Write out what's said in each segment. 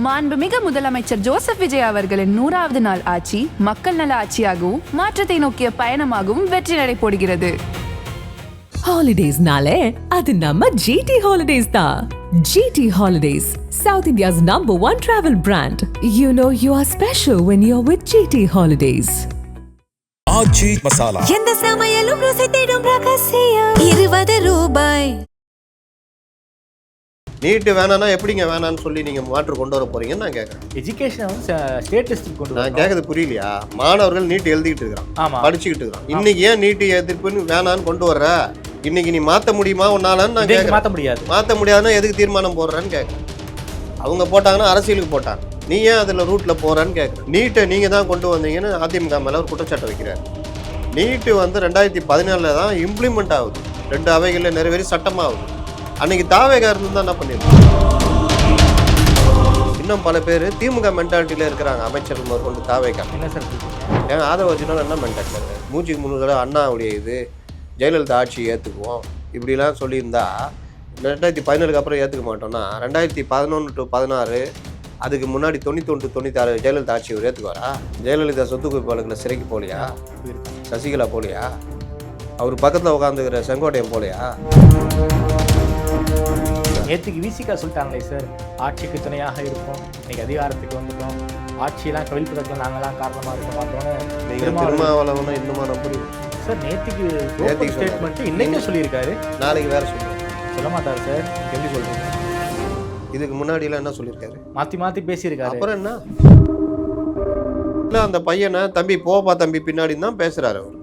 மாண்புமிகு முதலமைச்சர் ஜோசப் விஜய் அவர்களின் 100வது நாள் ஆட்சி மக்கள் நல ஆட்சியாகவும் மாற்றத்தை நோக்கிய பயணமாகவும் வெற்றி நடை போடுகிறது. ஹாலிடேஸ்னாலே அது நம்ம ஜிடி ஹாலிடேஸ் தான். GT holidays, South India's #1 travel brand. You know you are special when you're with GT Holidays. ஆச்சி மசாலா. எந்த சமையலும் ருசி தேடும் ரகசியம் 20 ரூபாய். நீட்டு வேணான்னா எப்படிங்க வேணான்னு சொல்லி நீங்க மாற்று கொண்டு வர போறீங்கன்னு நான் கேட்கறேன். எஜுகேஷன் ஸ்டேட்டஸ்க்கு கொண்டு நான் கேட்கறது புரியலையா? மாணவர்கள் நீட் எழுதிக்கிட்டு இருக்கிறான், படிச்சுக்கிட்டு இருக்கான். இன்னைக்கு ஏன் நீட்டு எதிர்ப்புன்னு வேணான்னு கொண்டு வர்ற? இன்னைக்கு நீ மாற்ற முடியுமா உன்னாலன்னு நான் கேட்கறேன். மாற்ற முடியாதுன்னா எதுக்கு தீர்மானம் போடுறேன்னு கேட்கறேன். அவங்க போட்டாங்கன்னா அரசியலுக்கு போட்டாங்க, நீ ஏன் அதில் ரூட்டில் போகிறான்னு கேட்குறேன். நீட்டை நீங்கள் தான் கொண்டு வந்தீங்கன்னு அதிமுக மேலே ஒரு குற்றச்சாட்டை வைக்கிறார். நீட்டு வந்து 2014 தான் இம்ப்ளிமெண்ட் ஆகுது, 2 அவைகளில் நிறைவேறி சட்டமாகுது. அன்னைக்கு தாவேகா இருந்து தான் என்ன பண்ணியிருக்கோம். இன்னும் பல பேர் திமுக மென்டாலிட்டியில் இருக்கிறாங்க, அமைச்சர் கொண்டு தாவேகா. என்ன சார் ஏன் ஆதவ அர்ஜுனா என்ன மென்டாலிட்டி? மூச்சுக்கு 3 தடவை அண்ணாவுடைய இது ஜெயலலிதா ஆட்சி ஏற்றுக்குவோம் இப்படிலாம் சொல்லியிருந்தா 2017 அப்புறம் ஏற்றுக்க மாட்டோம்னா 2011 to 16 அதுக்கு முன்னாடி 91 to 96 ஜெயலலிதா ஆட்சி அவர் ஏற்றுக்குவாரா? ஜெயலலிதா சொத்து குவிப்பு வழக்கில் சிறைக்கு போகலையா? சசிகலா போகலையா? அவர் பக்கத்தில் உட்காந்துக்கிற செங்கோட்டையன் போகலையா? நேற்றுக்கு விசிகா சொல்லிட்டாங்களே சார், ஆட்சிக்கு துணையாக இருப்போம், இன்னைக்கு அதிகாரத்துக்கு வந்துட்டோம், ஆட்சியெல்லாம் கவிழ்ப்பதற்கு நாங்களாம் காரணமாக இருக்க மாட்டோம்னு திருமாவளவனை இன்னுமா நம்புறீங்க சார்? நேற்றுக்கு ஸ்டேட்மெண்ட் இன்னைக்கு சொல்லியிருக்காரு, நாளைக்கு வேற சொல்ல மாட்டார் சார். எப்படி சொல்றீங்க? இதுக்கு முன்னாடிலாம் என்ன சொல்லியிருக்காரு? மாற்றி பேசியிருக்காரு. அப்புறம் என்ன இல்லை, அந்த பையனை தம்பி போப்பா தம்பி பின்னாடி தான் பேசுறாரு. அவர்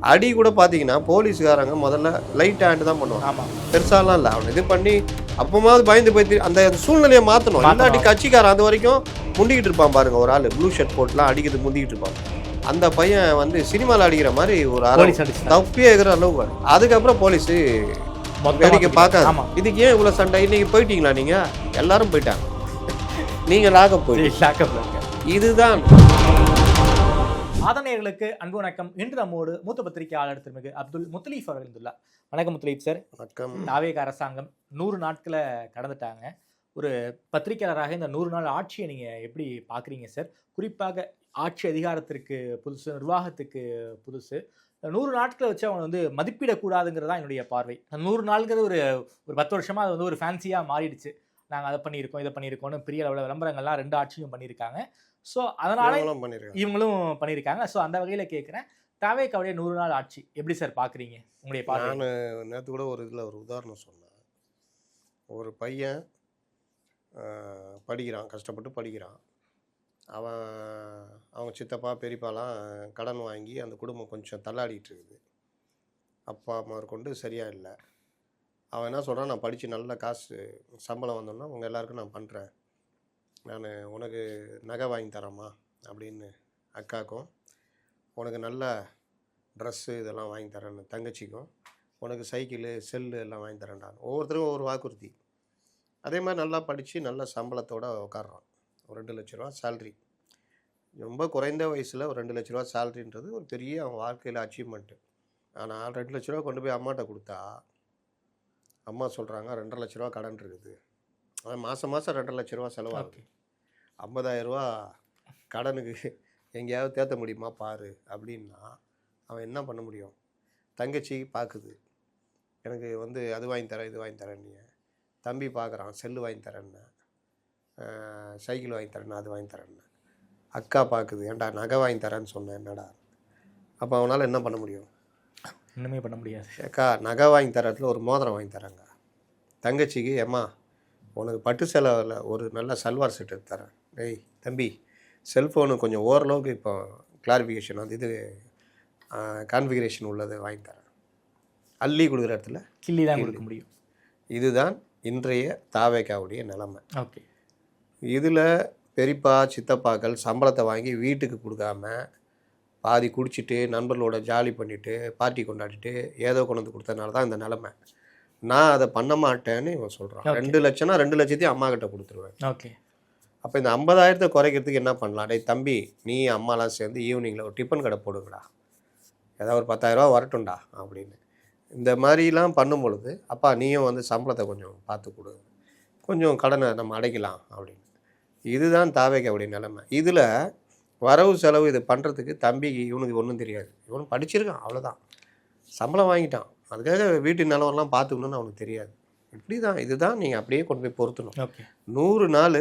அடி கூட பார்த்தீங்கன்னா போலீஸ்காரங்க முதல்ல லைட் ஹேண்டு தான் பண்ணுவாங்க. ஆமாம், பெருசாலாம் இல்லை. அவனை இது பண்ணி அப்போமாவது பயந்து போய் அந்த சூழ்நிலையை மாற்றணும். இல்லாட்டி கட்சிக்காரன் அது வரைக்கும் முண்டிக்கிட்டு இருப்பான் பாருங்க. ஒரு ஆள் ப்ளூ ஷர்ட் போட்டுலாம் அடிக்கிறது முந்திக்கிட்டு இருப்பான். அந்த பையன் வந்து சினிமாவில் அடிக்கிற மாதிரி ஒரு தப்பியே இருக்கிற அளவுக்கு. அதுக்கப்புறம் போலீஸு வேடிக்கை பார்க்காது. இதுக்கு ஏன் இவ்வளோ சண்டை? இன்னைக்கு போயிட்டீங்களா? நீங்கள் எல்லாரும் போயிட்டாங்க, நீங்கள் லாக்கப் போயிட்டு. இதுதான் ஆதனையர்களுக்கு அன்பு வணக்கம். இன்று நம்மோடு மூத்த பத்திரிகையாளர் திருமிகு அப்துல் முத்தலீஃப் அவர்கள் இருந்துள்ளார். வணக்கம் முத்தலீஃப் சார். வணக்கம். தாவேக அரசாங்கம் 100 நாட்களை கடந்துட்டாங்க. ஒரு பத்திரிகையாளராக இந்த 100 நாள் ஆட்சியை நீங்கள் எப்படி பார்க்குறீங்க சார்? குறிப்பாக ஆட்சி அதிகாரத்திற்கு புதுசு, நிர்வாகத்துக்கு புதுசு. 100 நாட்களை வச்சு அவங்க வந்து மதிப்பிடக்கூடாதுங்கிறது தான் என்னுடைய பார்வை. 100 நாளுங்கிறது ஒரு 10 வருஷமாக அது வந்து ஒரு ஃபேன்சியாக மாறிடுச்சு. நாங்கள் அதை பண்ணியிருக்கோம், இதை பண்ணியிருக்கோம்னு பெரிய அளவில் விளம்பரங்கள்லாம் 2 ஆட்சியும் பண்ணியிருக்காங்க. ஸோ அதனால இவங்களும் பண்ணியிருக்காங்க. ஸோ அந்த வகையில் கேட்குறேன், தாவேகாவுடைய 100 நாள் ஆட்சி எப்படி சார் பார்க்குறீங்க உங்களுடைய பார்வை? நான் நேற்று கூட ஒரு இதில் ஒரு உதாரணம் சொன்னேன். ஒரு பையன் படிக்கிறான், கஷ்டப்பட்டு படிக்கிறான். அவங்க சித்தப்பா பெரியப்பாலாம் கடன் வாங்கி அந்த குடும்பம் கொஞ்சம் தள்ளாடிட்டு இருக்குது. அப்பா அம்மா கொண்டு சரியாக இல்லை. அவன் என்ன சொல்கிறான், நான் படித்து நல்ல காசு சம்பளம் வந்தோன்னா உங்கள் எல்லாருக்கும் நான் பண்ணுறேன், நான் உனக்கு நகை வாங்கி தரேம்மா அப்படின்னு அக்காக்கும், உனக்கு நல்ல ட்ரெஸ்ஸு இதெல்லாம் வாங்கி தரேன்னு தங்கச்சிக்கும், உனக்கு சைக்கிளு செல்லு எல்லாம் வாங்கி தரேன்டான். ஒவ்வொருத்தருக்கும் ஒவ்வொரு வாக்குறுதி. அதே மாதிரி நல்லா படித்து நல்ல சம்பளத்தோடு உட்காடுறான். ஒரு 2 லட்ச ரூபா சேல்ரி. ரொம்ப குறைந்த வயசில் ஒரு 2 லட்ச ரூபா சேல்ரின்றது ஒரு பெரிய அவன் வாழ்க்கையில் அச்சீவ்மெண்ட்டு. ஆனால் 2 லட்ச ரூபா கொண்டு போய் அம்மாட்ட கொடுத்தா அம்மா சொல்கிறாங்க 2.5 லட்ச ரூபா கடன் இருக்குது. அவன் மாதம் 2.5 லட்ச ரூபா செலவாகுது. 50,000 ரூபா கடனுக்கு எங்கேயாவது தேற்ற முடியுமா பாரு அப்படின்னா அவன் என்ன பண்ண முடியும்? தங்கச்சி பார்க்குது, எனக்கு வந்து அது வாங்கி தரேன் இது வாங்கி தரேன். நீ தம்பி பார்க்குறான், செல்லு வாங்கி தரேன்னு, சைக்கிள் வாங்கி தரேன்னு, அது வாங்கி தரேன்னு. அக்கா பார்க்குது, ஏன்டா நகை வாங்கி தரேன்னு சொன்னேன், என்னடா? அப்போ அவனால் என்ன பண்ண முடியும்? ஒன்றுமே பண்ண முடியாது. அக்கா நகை வாங்கி தரத்துல ஒரு மோதிரம் வாங்கி தரேங்க. தங்கச்சிக்கு ஏம்மா உனக்கு பட்டு செலவில் ஒரு நல்ல சல்வார் செட் எடுத்து தரேன். டேய் தம்பி, செல்ஃபோனு கொஞ்சம் ஓரளவுக்கு இப்போ கிளாரிஃபிகேஷன் வந்து இது கான்ஃபிகரேஷன் உள்ளது வாங்கி தரேன். அள்ளி கொடுக்குற இடத்துல கிள்ளி தான் கொடுக்க முடியும். இதுதான் இன்றைய தாவேகாவுடைய நிலைமை. ஓகே, இதில் பெரியப்பா சித்தப்பாக்கள் சம்பளத்தை வாங்கி வீட்டுக்கு கொடுக்காம பாதி குடிச்சிட்டு நண்பர்களோட ஜாலி பண்ணிவிட்டு பார்ட்டி கொண்டாடிட்டு ஏதோ கொண்டு வந்து கொடுத்ததுனால தான் இந்த நிலைமை. நான் அதை பண்ண மாட்டேன்னு இவன் சொல்கிறான். 2 லட்சம்னா 2 லட்சத்தையும் அம்மா கிட்ட கொடுத்துருவேன். ஓகே, அப்போ இந்த 50,000 குறைக்கிறதுக்கு என்ன பண்ணலாம்? டே தம்பி, நீ அம்மாலாம் சேர்ந்து ஈவினிங்கில் ஒரு டிஃபன் கடை போடுங்கடா, ஏதாவது ஒரு 10,000 ரூபா வரட்டும்டா அப்படின்னு. இந்த மாதிரிலாம் பண்ணும் பொழுது அப்பா நீயும் வந்து சம்பளத்தை கொஞ்சம் பார்த்து கொடு, கொஞ்சம் கடனை நம்ம அடைக்கலாம் அப்படின்னு. இதுதான் தாவேக்காவுடைய நிலைமை. இதில் வரவு செலவு இது பண்ணுறதுக்கு தம்பிக்கு இவனுக்கு ஒன்றும் தெரியாது. இவனு படிச்சிருக்கான், அவ்வளோதான். சம்பளம் வாங்கிட்டான், அதுக்காக வீட்டு நிலவரம்லாம் பார்த்துக்கணுன்னு அவனுக்கு தெரியாது. இப்படி தான் இதுதான் நீங்கள் அப்படியே கொண்டு போய் பொருத்தணும். ஓகே 100 நாள்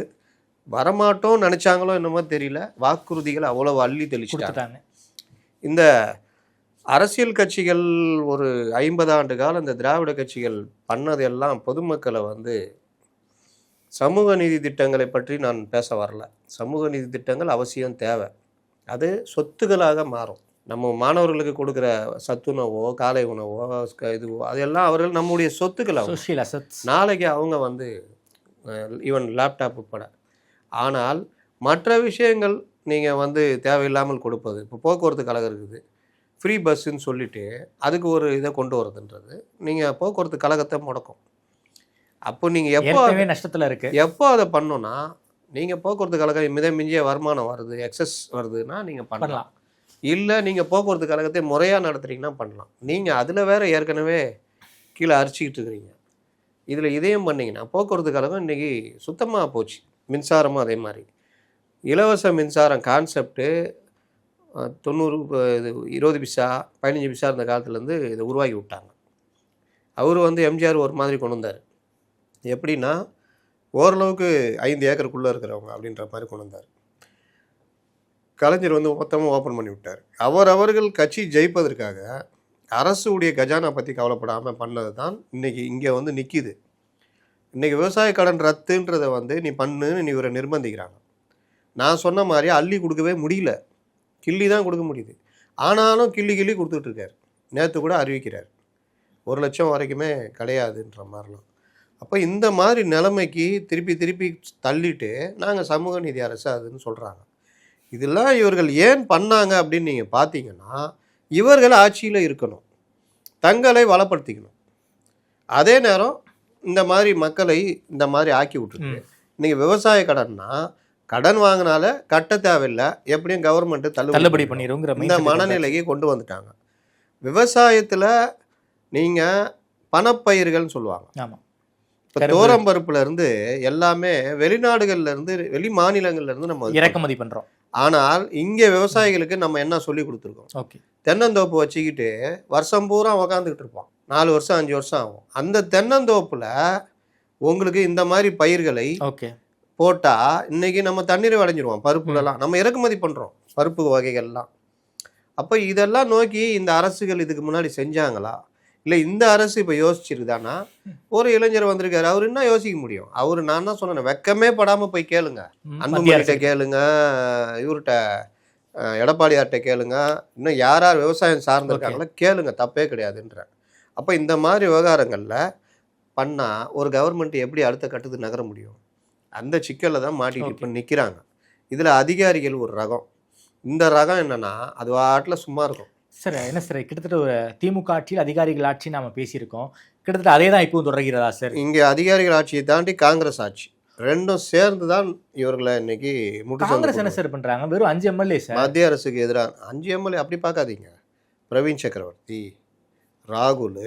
வரமாட்டோம்னு நினச்சாங்களோ என்னமோ தெரியல, வாக்குறுதிகளை அவ்வளோ அள்ளி தெளிச்சுட்டாங்க. கொடுத்துட்டாங்க. இந்த அரசியல் கட்சிகள் ஒரு 50 ஆண்டு காலம் இந்த திராவிட கட்சிகள் பண்ணதெல்லாம் பொதுமக்களை வந்து சமூக நீதி திட்டங்களை பற்றி நான் பேச வரல. சமூக நீதி திட்டங்கள் அவசியம் தேவை, அது சொத்துக்களாக மாறும். நம்ம மாணவர்களுக்கு கொடுக்குற சத்துணவோ காலை உணவோ இதுவோ அதெல்லாம் அவர்கள் நம்முடைய சொத்துக்கள். Social assets. நாளைக்கு அவங்க வந்து ஈவன் லேப்டாப் உட்பட. ஆனால் மற்ற விஷயங்கள் நீங்கள் வந்து தேவையில்லாமல் கொடுப்பது, இப்போ போக்குவரத்து கழகம் இருக்குது, ஃப்ரீ பஸ்ஸுன்னு சொல்லிவிட்டு அதுக்கு ஒரு இதை கொண்டு வரதுன்றது நீங்கள் போக்குவரத்து கழகத்தை முடக்கும். அப்போ நீங்கள் எப்போ நஷ்டத்தில் இருக்குது, எப்போ அதை பண்ணோன்னா நீங்கள் போக்குவரத்து கழகம் மிஞ்சிய வருமானம் வருது, எக்ஸஸ் வருதுன்னா நீங்கள் பண்ணலாம். இல்லை நீங்கள் போக்குவரத்து கழகத்தை முறையாக நடத்துகிறீங்கன்னா பண்ணலாம். நீங்கள் அதில் வேறு ஏற்கனவே கீழே அரிச்சிக்கிட்டு இருக்கிறீங்க. இதில் இதையும் பண்ணிங்கன்னா போக்குவரத்து கழகம் இன்றைக்கி சுத்தமாக போச்சு. மின்சாரமும் அதே மாதிரி. இலவச மின்சாரம் கான்செப்டு 20 பைசா 15 பைசா இருந்த காலத்துலேருந்து இதை உருவாக்கி விட்டாங்க. அவர் வந்து எம்ஜிஆர் ஒரு மாதிரி கொண்டு வந்தார். எப்படின்னா ஓரளவுக்கு 5 ஏக்கருக்குள்ளே இருக்கிறவங்க அப்படின்ற மாதிரி கொண்டு வந்தார். கலைஞர் வந்து மொத்தமாக ஓப்பன் பண்ணி விட்டார். அவர்கள் கட்சி ஜெயிப்பதற்காக அரசுடைய கஜானா பற்றி கவலைப்படாமல் பண்ணது தான் இன்றைக்கி இங்கே வந்து நிற்கிது. இன்றைக்கி விவசாய கடன் ரத்துன்றதை வந்து நீ பண்ணுன்னு நீ இவரை நிர்பந்திக்கிறாங்க. நான் சொன்ன மாதிரி அள்ளி கொடுக்கவே முடியல, கிள்ளி தான் கொடுக்க முடியுது. ஆனாலும் கிள்ளி கொடுத்துட்ருக்கார். நேற்று கூட அறிவிக்கிறார் 1 லட்சம் வரைக்குமே கிடையாதுன்ற மாதிரிலாம். அப்போ இந்த மாதிரி நிலைமைக்கு திருப்பி தள்ளிட்டு நாங்கள் சமூக நீதி அரசு அதுன்னு சொல்கிறாங்க. இதெல்லாம் இவர்கள் ஏன் பண்ணாங்க அப்படின்னு நீங்கள் பார்த்தீங்கன்னா, இவர்கள் ஆட்சியில் இருக்கணும், தங்களை வளப்படுத்திக்கணும். அதே நேரம் இந்த மாதிரி மக்களை இந்த மாதிரி ஆக்கி விட்டுருக்கு. இன்றைக்கி விவசாய கடன்னா கடன் வாங்கினால கட்ட தேவையில்லை, எப்படியும் கவர்மெண்ட்டு தள்ளுபடி பண்ணிடுங்கிற இந்த மனநிலைக்கு கொண்டு வந்துட்டாங்க. விவசாயத்தில் நீங்கள் பணப்பயிர்கள்னு சொல்லுவாங்க. ஆமாம். இப்போ தோரம்பருப்புலேருந்து எல்லாமே வெளிநாடுகள்லேருந்து வெளி மாநிலங்கள்லேருந்து நம்ம இறக்குமதி பண்ணுறோம். ஆனால் இங்கே விவசாயிகளுக்கு நம்ம என்ன சொல்லி கொடுத்துருக்கோம்? ஓகே, தென்னந்தோப்பு வச்சுக்கிட்டு வருஷம் பூரா உக்காந்துக்கிட்டு இருப்பான், 4 வருஷம் 5 வருஷம் ஆகும். அந்த தென்னந்தோப்பில் உங்களுக்கு இந்த மாதிரி பயிர்களை ஓகே போட்டால் இன்றைக்கி நம்ம தண்ணீர் அடைஞ்சிருவோம். பருப்புலலாம் நம்ம இறக்குமதி பண்ணுறோம், பருப்பு வகைகள்லாம். அப்போ இதெல்லாம் நோக்கி இந்த அரசுகள் இதுக்கு முன்னாடி செஞ்சாங்களா? இல்லை இந்த அரசு இப்போ யோசிச்சிருதானா? ஒரு இளைஞர் வந்திருக்காரு, அவர் என்ன யோசிக்க முடியும்? அவர் நான் தான் சொன்னேன், வெக்கமே படாமல் போய் கேளுங்க. அன்புமணிகிட்ட கேளுங்க, இவர்கிட்ட எடப்பாடியார்கிட்ட கேளுங்க, இன்னும் யார் விவசாயம் சார்ந்திருக்காங்களோ கேளுங்க, தப்பே கிடையாதுன்றேன். அப்போ இந்த மாதிரி விவகாரங்களில் பண்ணால் ஒரு கவர்மெண்ட் எப்படி அடுத்த கட்டத்துக்கு நகர முடியும்? அந்த சிக்கலில் தான் மாட்டிட்டு இப்போ நிற்கிறாங்க. இதில் அதிகாரிகள் ஒரு ரகம். இந்த ரகம் என்னென்னா அது வாட்டில் சும்மா இருக்கும். சார் என்ன சார், கிட்டத்தட்ட ஒரு திமுக ஆட்சியில் அதிகாரிகள் ஆட்சி நாம் பேசியிருக்கோம், கிட்டத்தட்ட அதே தான் இப்போவும் தொடர்கிறதா சார்? இங்கே அதிகாரிகள் ஆட்சியை தாண்டி காங்கிரஸ் ஆட்சி, ரெண்டும் சேர்ந்து தான் இவர்களை இன்னைக்கு காங்கிரஸ் என்ன சார் பண்ணுறாங்க? வெறும் 5 எம்எல்ஏ சார். மத்திய அரசுக்கு எதிராக 5 எம்எல்ஏ அப்படி பார்க்காதீங்க. பிரவீன் சக்கரவர்த்தி, ராகுல்,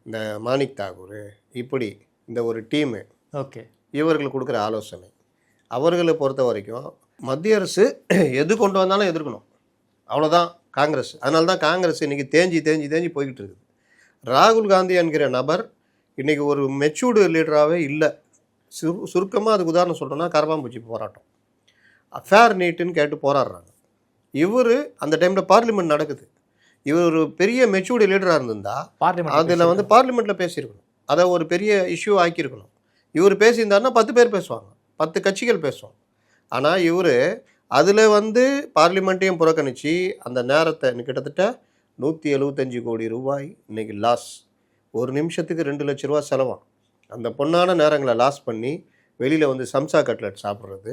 இந்த மாணிக் தாகூர், இப்படி இந்த ஒரு டீமு. ஓகே, இவர்கள் கொடுக்குற ஆலோசனை. அவர்களை பொறுத்த வரைக்கும் மத்திய அரசு எது கொண்டு வந்தாலும் எதிர்க்கணும், அவ்வளோதான் காங்கிரஸ். அதனால தான் காங்கிரஸ் இன்றைக்கி தேஞ்சி போய்கிட்டு இருக்குது. ராகுல் காந்தி என்கிற நபர் இன்றைக்கி ஒரு மெச்சூர்டு லீடராகவே இல்லை. சுருக்கமாக அதுக்கு உதாரணம் சொல்கிறோன்னா கரப்பாம்பூச்சி போராட்டம், ஃபேர் நீட்டுன்னு கேட்டு போராடுறாங்க. இவர் அந்த டைமில் பார்லிமெண்ட் நடக்குது. இவர் ஒரு பெரிய மெச்சூர்டு லீடராக இருந்திருந்தால் அதில் வந்து பார்லிமெண்ட்டில் பேசியிருக்கணும், அதை ஒரு பெரிய இஷ்யூ ஆக்கியிருக்கணும். இவர் பேசியிருந்தாருன்னா 10 பேர் பேசுவாங்க, 10 கட்சிகள் பேசுவோம். ஆனால் இவர் அதில் வந்து பார்லிமெண்ட்டையும் புறக்கணித்து அந்த நேரத்தை கிட்டத்தட்ட 175 கோடி ரூபாய் இன்றைக்கி லாஸ். ஒரு நிமிஷத்துக்கு 2 லட்ச ரூபா செலவாம். அந்த பொன்னான நேரங்களை லாஸ் பண்ணி வெளியில் வந்து சம்சா கட்லெட் சாப்பிட்றது,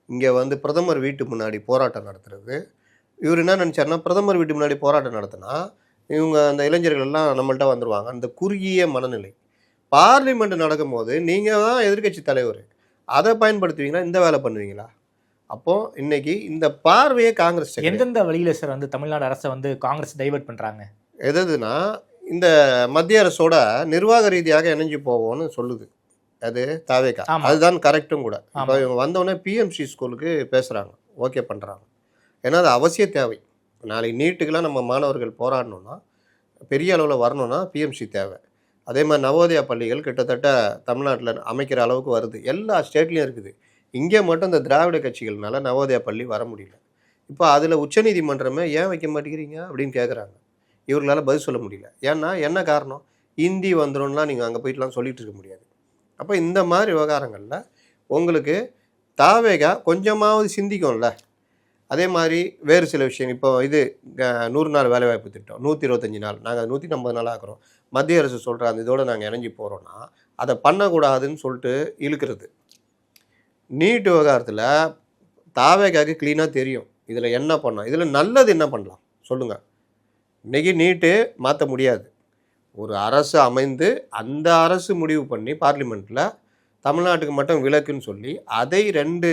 இங்கே வந்து பிரதமர் வீட்டு முன்னாடி போராட்டம் நடத்துறது. இவர் என்ன நினச்சாருன்னா, பிரதமர் வீட்டு முன்னாடி போராட்டம் நடத்தினா இவங்க அந்த இளைஞர்கள் எல்லாம் நம்மள்கிட்ட வந்துடுவாங்க. அந்த குறுகிய மனநிலை. பார்லிமெண்ட் நடக்கும்போது நீங்கள் தான் எதிர்கட்சி தலைவர், அதை பயன்படுத்துவீங்களா? இந்த வேலை பண்ணுவீங்களா? அப்போது இன்றைக்கி இந்த பார்வையை காங்கிரஸ் எந்தெந்த வழியில் சார் வந்து தமிழ்நாடு அரசை வந்து காங்கிரஸ் டைவர்ட் பண்ணுறாங்க? எதுனா இந்த மத்திய அரசோட நிர்வாக ரீதியாக இணைஞ்சு போவோன்னு சொல்லுது. அது தாவேகா. ஆமா. அதுதான் கரெக்டும் கூட. இப்போ ஆமா. இவங்க வந்தோடனே பிஎம்சி ஸ்கூலுக்கு பேசுகிறாங்க, ஓகே பண்ணுறாங்க. ஏன்னா அது அவசிய தேவை. நாளைக்கு நீட்டுக்கெல்லாம் நம்ம மாணவர்கள் போராடணும்னா, பெரிய அளவில் வரணும்னா பிஎம்சி தேவை. அதே மாதிரி நவோதயா பள்ளிகள் கிட்டத்தட்ட தமிழ்நாட்டில் அமைக்கிற அளவுக்கு வருது. எல்லா ஸ்டேட்லேயும் இருக்குது. இங்கே மட்டும் இந்த திராவிட கட்சிகள்னால நவோதயா பள்ளி வர முடியல. இப்போ அதில் உச்சநீதிமன்றமே ஏன் வைக்க மாட்டேங்கிறீங்க அப்படின்னு கேட்குறாங்க. இவர்களால் பதில் சொல்ல முடியல. ஏன்னா என்ன காரணம்? ஹிந்தி வந்துடும்லாம் நீங்கள் அங்கே போயிட்டுலாம் சொல்லிகிட்டு இருக்க முடியாது. அப்போ இந்த மாதிரி விவகாரங்களில் உங்களுக்கு தாவேகா கொஞ்சமாவது சிந்திக்கும்ல. அதே மாதிரி வேறு சில விஷயம், இப்போ இது 100 நாள் வேலைவாய்ப்பு திட்டம், 125 நாள், நாங்கள் 150 நாள் ஆக்குறோம். மத்திய அரசு சொல்கிற அந்த இதோடு நாங்கள் இணைஞ்சி போகிறோன்னா அதை பண்ணக்கூடாதுன்னு சொல்லிட்டு இழுக்கிறது. நீட் விவகாரத்தில் தாவேகாவுக்கு க்ளீனாக தெரியும் இதில் என்ன பண்ணலாம், இதில் நல்லது என்ன பண்ணலாம் சொல்லுங்கள். இன்றைக்கி நீட்டு மாற்ற முடியாது. ஒரு அரசு அமைந்து அந்த அரசு முடிவு பண்ணி பார்லிமெண்ட்டில் தமிழ்நாட்டுக்கு மட்டும் விலக்குன்னு சொல்லி அதை 2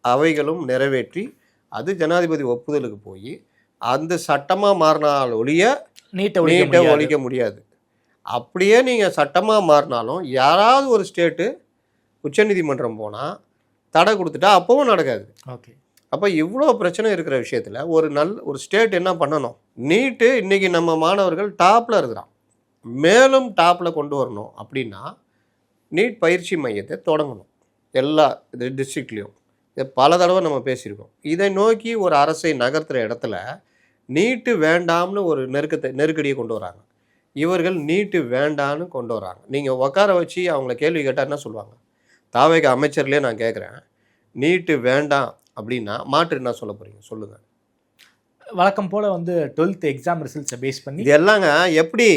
அவைகளும் நிறைவேற்றி அது ஜனாதிபதி ஒப்புதலுக்கு போய் அந்த சட்டமாக மாறினால் ஒழிய நீட்டை ஒழிக்க முடியாது. அப்படியே நீங்கள் சட்டமாக மாறினாலும் யாராவது ஒரு ஸ்டேட்டு உச்சநீதிமன்றம் போனால் தடை கொடுத்துட்டா அப்பவும் நடக்காது. ஓகே. அப்போ இவ்வளோ பிரச்சனை இருக்கிற விஷயத்தில் ஒரு ஸ்டேட் என்ன பண்ணணும்? நீட்டு இன்றைக்கி நம்ம மாணவர்கள் டாப்பில் இருக்கிறான், மேலும் டாப்பில் கொண்டு வரணும் அப்படின்னா நீட் பயிற்சி மையத்தை தொடங்கணும் எல்லா டிஸ்ட்ரிக்ட்லேயும். இதை பல தடவை நம்ம பேசியிருக்கோம். இதை நோக்கி ஒரு அரசை நகர்த்துகிற இடத்துல நீட்டு வேண்டாம்னு ஒரு நெருக்கடியை கொண்டு வராங்க. இவர்கள் நீட்டு வேண்டான்னு கொண்டு வராங்க. நீங்கள் உட்கார வச்சு அவங்கள கேள்வி கேட்டால் என்ன சொல்லுவாங்க? தாவேக அமைச்சர்லேயே நான் கேட்குறேன், நீட்டு வேண்டாம் அப்படின்னா மாற்று என்ன சொல்ல போகிறீங்க சொல்லுங்கள். வழக்கம் போல் வந்து 12th எக்ஸாம் ரிசல்ட்ஸை பேஸ் பண்ணி இது எல்லாங்க எப்படி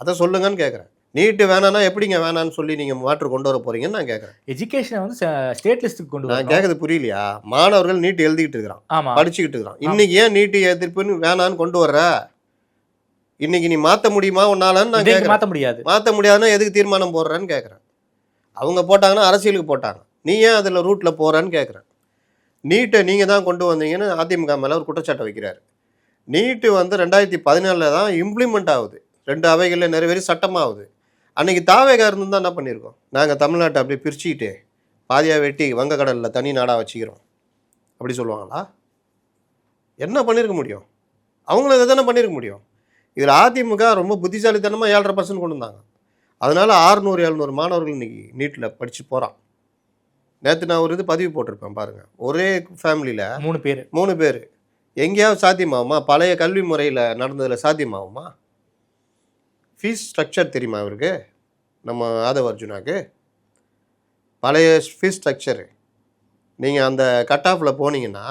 அதை சொல்லுங்கன்னு கேட்குறேன். நீட்டு வேணான்னா எப்படிங்க வேணான்னு சொல்லி நீங்கள் மாற்று கொண்டு வர போகிறீங்கன்னு நான் கேட்குறேன். எஜுகேஷனை வந்து ஸ்டேட் லிஸ்ட்டுக்கு கொண்டு நான் கேட்குறது புரியலையா? மாணவர்கள் நீட்டு எழுதிக்கிட்டு இருக்கிறான், ஆமாம், படிச்சுக்கிட்டு இருக்கிறான். இன்றைக்கி ஏன் நீட்டு எதிர்ப்புன்னு வேணான்னு கொண்டு வர்ற? இன்னைக்கு நீ மாற்ற முடியுமா உன்னாலன்னு நான் கேட்குறேன். மாற்ற முடியாது. மாற்ற முடியாதுன்னா எதுக்கு தீர்மானம் போடுறேன்னு கேட்குறேன். அவங்க போட்டாங்கன்னா அரசியலுக்கு போட்டாங்க, நீ ஏன் அதில் ரூட்டில் போகிறேன்னு கேட்குறேன். நீட்டை நீங்கள் தான் கொண்டு வந்தீங்கன்னு அதிமுக மேலே ஒரு குற்றச்சாட்டை வைக்கிறாரு. நீட்டு வந்து 2014 தான் இம்ப்ளிமெண்ட் ஆகுது, 2 அவைகளில் நிறைவேறி சட்டமாகுது. அன்றைக்கி தாவேகா இருந்து தான் என்ன பண்ணியிருக்கோம்? நாங்கள் தமிழ்நாட்டை அப்படியே பிரிச்சுக்கிட்டு பாதியாக வெட்டி வங்கக்கடலில் தனி நாடாக வச்சுக்கிறோம் அப்படி சொல்லுவாங்களா? என்ன பண்ணியிருக்க முடியும்? அவங்களும் இதை தானே பண்ணியிருக்க முடியும். இதில் அதிமுக ரொம்ப புத்திசாலித்தனமாக 7.5% கொண்டு வந்தாங்க. அதனால் 600-700 மாணவர்கள் இன்றைக்கி நீட்டில் படித்து போகிறான். நேற்று நான் ஒரு இது பதிவு போட்டிருப்பேன் பாருங்கள். ஒரே ஃபேமிலியில் 3 பேர் எங்கேயாவது சாத்தியமாகுமா? பழைய கல்வி முறையில் நடந்ததில் சாத்தியமாகுமா? ஃபீஸ் ஸ்ட்ரக்சர் தெரியுமா அவருக்கு? நம்ம ஆதவ அர்ஜுனாக்கு பழைய ஃபீஸ் ஸ்ட்ரக்சரு. நீங்கள் அந்த கட் ஆஃபில் போனீங்கன்னா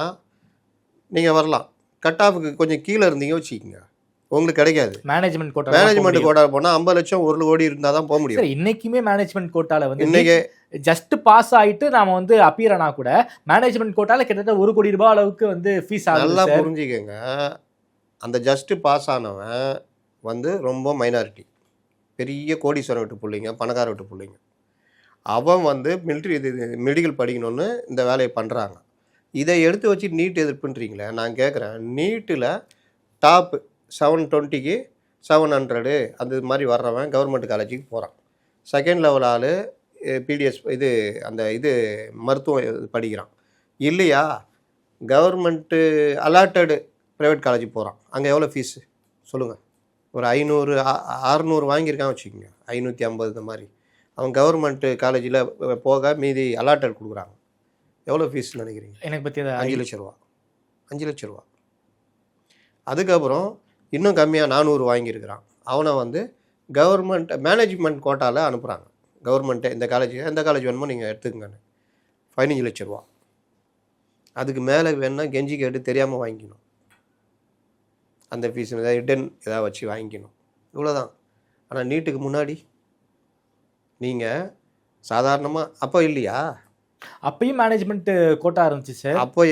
நீங்கள் வரலாம். கட் ஆஃபுக்கு கொஞ்சம் கீழே இருந்தீங்க வச்சுக்கிங்க, உங்களுக்கு கிடைக்காது. மேனேஜ்மெண்ட் கோட்டா போனால் 50 லட்சம் 1 கோடி இருந்தால் தான் போக முடியும். இன்னைக்குமே மேனேஜ்மெண்ட் கோட்டாவில் வந்து இன்னைக்கு ஜஸ்ட் பாஸ் ஆகிட்டு நாம வந்து அப்பியர் ஆனா கூட மேனேஜ்மெண்ட் கோட்டாவில் கிட்டத்தட்ட 1 கோடி ரூபாய் அளவுக்கு வந்து ஃபீஸ் ஆகுது. நல்லா புரிஞ்சுக்கங்க, அந்த ஜஸ்ட்டு பாஸ் ஆனவன் வந்து ரொம்ப மைனாரிட்டி, பெரிய கோடீஸ்வரன் விட்டு பிள்ளைங்க, பணக்கார விட்டு பிள்ளைங்க. அவன் வந்து மெடிக்கல் படிக்கணும்னு இந்த வேலையை பண்ணுறாங்க. இதை எடுத்து வச்சு நீட் எதிர்ப்புன்றீங்களே. நான் கேட்குறேன், நீட்டில் டாப்பு 720க்கு 700 அந்த மாதிரி வர்றவன் கவர்மெண்ட் காலேஜுக்கு போகிறான். செகண்ட் லெவல் ஆள் பிடிஎஸ் இது மருத்துவம் படிக்கிறான் இல்லையா? கவர்மெண்ட்டு அலாட்டடு ப்ரைவேட் காலேஜுக்கு போகிறான். அங்கே எவ்வளோ ஃபீஸு சொல்லுங்கள்? ஒரு 500-600 வாங்கியிருக்கான் வச்சுக்கோங்க, 550 இந்த மாதிரி. அவன் கவர்மெண்ட்டு காலேஜில் போக மீதி அலாட்டட் கொடுக்குறாங்க. எவ்வளோ ஃபீஸ் நினைக்கிறீங்க? எனக்கு பற்றி 5 லட்ச ரூபா. 5 லட்ச ரூபா. அதுக்கப்புறம் இன்னும் கம்மியாக 400 வாங்கியிருக்கிறான். அவனை வந்து கவர்மெண்ட் மேனேஜ்மெண்ட் கோட்டாவில் அனுப்புகிறாங்க. கவர்மெண்ட்டே எந்த காலேஜ் வேணுமோ நீங்கள் எடுத்துக்கங்கன்னு 15 லட்ச ரூபா. அதுக்கு மேலே வேணுன்னா கெஞ்சி கேட்டு தெரியாமல் வாங்கிக்கணும். அந்த ஃபீஸ் ஏதாவது ரிட்டன் ஏதாவது வச்சு வாங்கிக்கணும், இவ்வளோதான். ஆனால் நீட்டுக்கு முன்னாடி நீங்கள் சாதாரணமாக அப்போ இல்லையா? அப்பயும் மேனேஜ்மெண்ட் கோட்டா இருந்துச்சு சார். அப்போ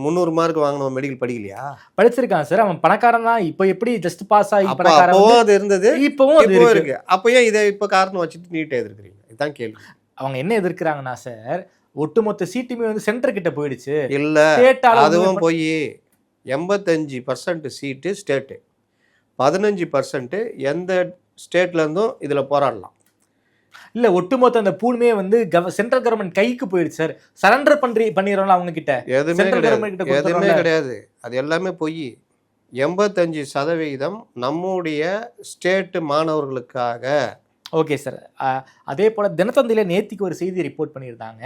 300 மார்க் வாங்கினவன் மெடிக்கல் படிக்கலையா? படிச்சிருக்கான் சார், அவன் பணக்காரன் தான். இப்போ எப்படி ஜஸ்ட் பாஸ் ஆகி அப்பவும் அது இருந்தது, இப்பவும் இருக்கு. அப்போ ஏன் இதை இப்போ காரணம் வச்சுட்டு நீட்டை எதிர்க்கிறீங்க? இதுதான் கேள்வி. அவங்க என்ன எதிர்க்கிறாங்கன்னா சார், ஒட்டுமொத்த சீட்டுமே வந்து சென்டர் கிட்ட போயிடுச்சு. இல்லை, அதுவும் போய் 85% சீட்டு ஸ்டேட்டு, 15% எந்த ஸ்டேட்லேருந்தும் இதில் போராடலாம். இல்ல ஒட்டுமொத்த அந்த பூலுமே வந்து சென்ட்ரல் கவர்மெண்ட் கைக்கு போயிடுச்சு சார். சரண்டர் பண்ணிடுறோம்ல அவங்க கிட்ட. எதுவுமே சென்ட்ரல் கிடையாது, கவர்மெண்ட் கிட்ட எதுவுமே கொடுத்துறோம்ல. கிடையாது. அது எல்லாமே பொய். 85% நம்முடைய ஸ்டேட் மாணவர்களுக்காக. Okay sir. அதே போல தினத்தந்தியில நேத்திக்கு ஒரு செய்தி ரிப்போர்ட் பண்ணியிருந்தாங்க.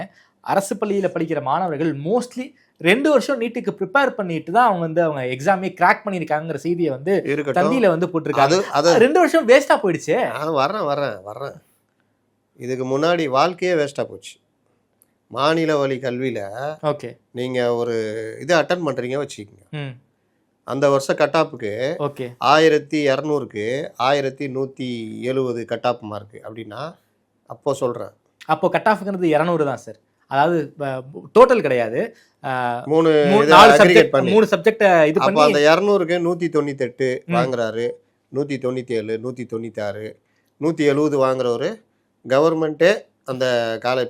அரசு பள்ளியில் படிக்கிற மாணவர்கள் மோஸ்ட்லி 2 வருஷம் நீட்டுக்கு ப்ரிப்பேர் பண்ணிட்டு தான் அவங்க வந்து அவங்க எக்ஸாமே கிராக் பண்ணியிருக்காங்கிற செய்தியை வந்து இருக்கட்டும், தந்தியில வந்து போட்டிருக்காங்க. அது 2 வருஷம் வேஸ்டா போயிடுச்சு. வர்றேன். இதுக்கு முன்னாடி வாழ்க்கையே வேஸ்டா போச்சு. மாநில வழி கல்வியில ஓகே நீங்க ஒரு இது அட்டன் பண்றீங்க வச்சுக்கோங்க. ம் அந்த வருஷம் கட்டாப்புக்கு ஓகே 1200க்கு 1170 கட்டாப் மார்க் அப்படின்னா அப்போ சொல்றேன். அப்போ கட் ஆஃப்ங்கிறது 200 தான் சார். அதாவது டோட்டல் கிடையாது. 3 சப்ஜெக்ட் இது அப்போ பண்ணி அந்த 200க்கு 198 வாங்குறாரு, 197, 196, 170 வாங்குறவரு கவர்மெண்ட்டே அந்த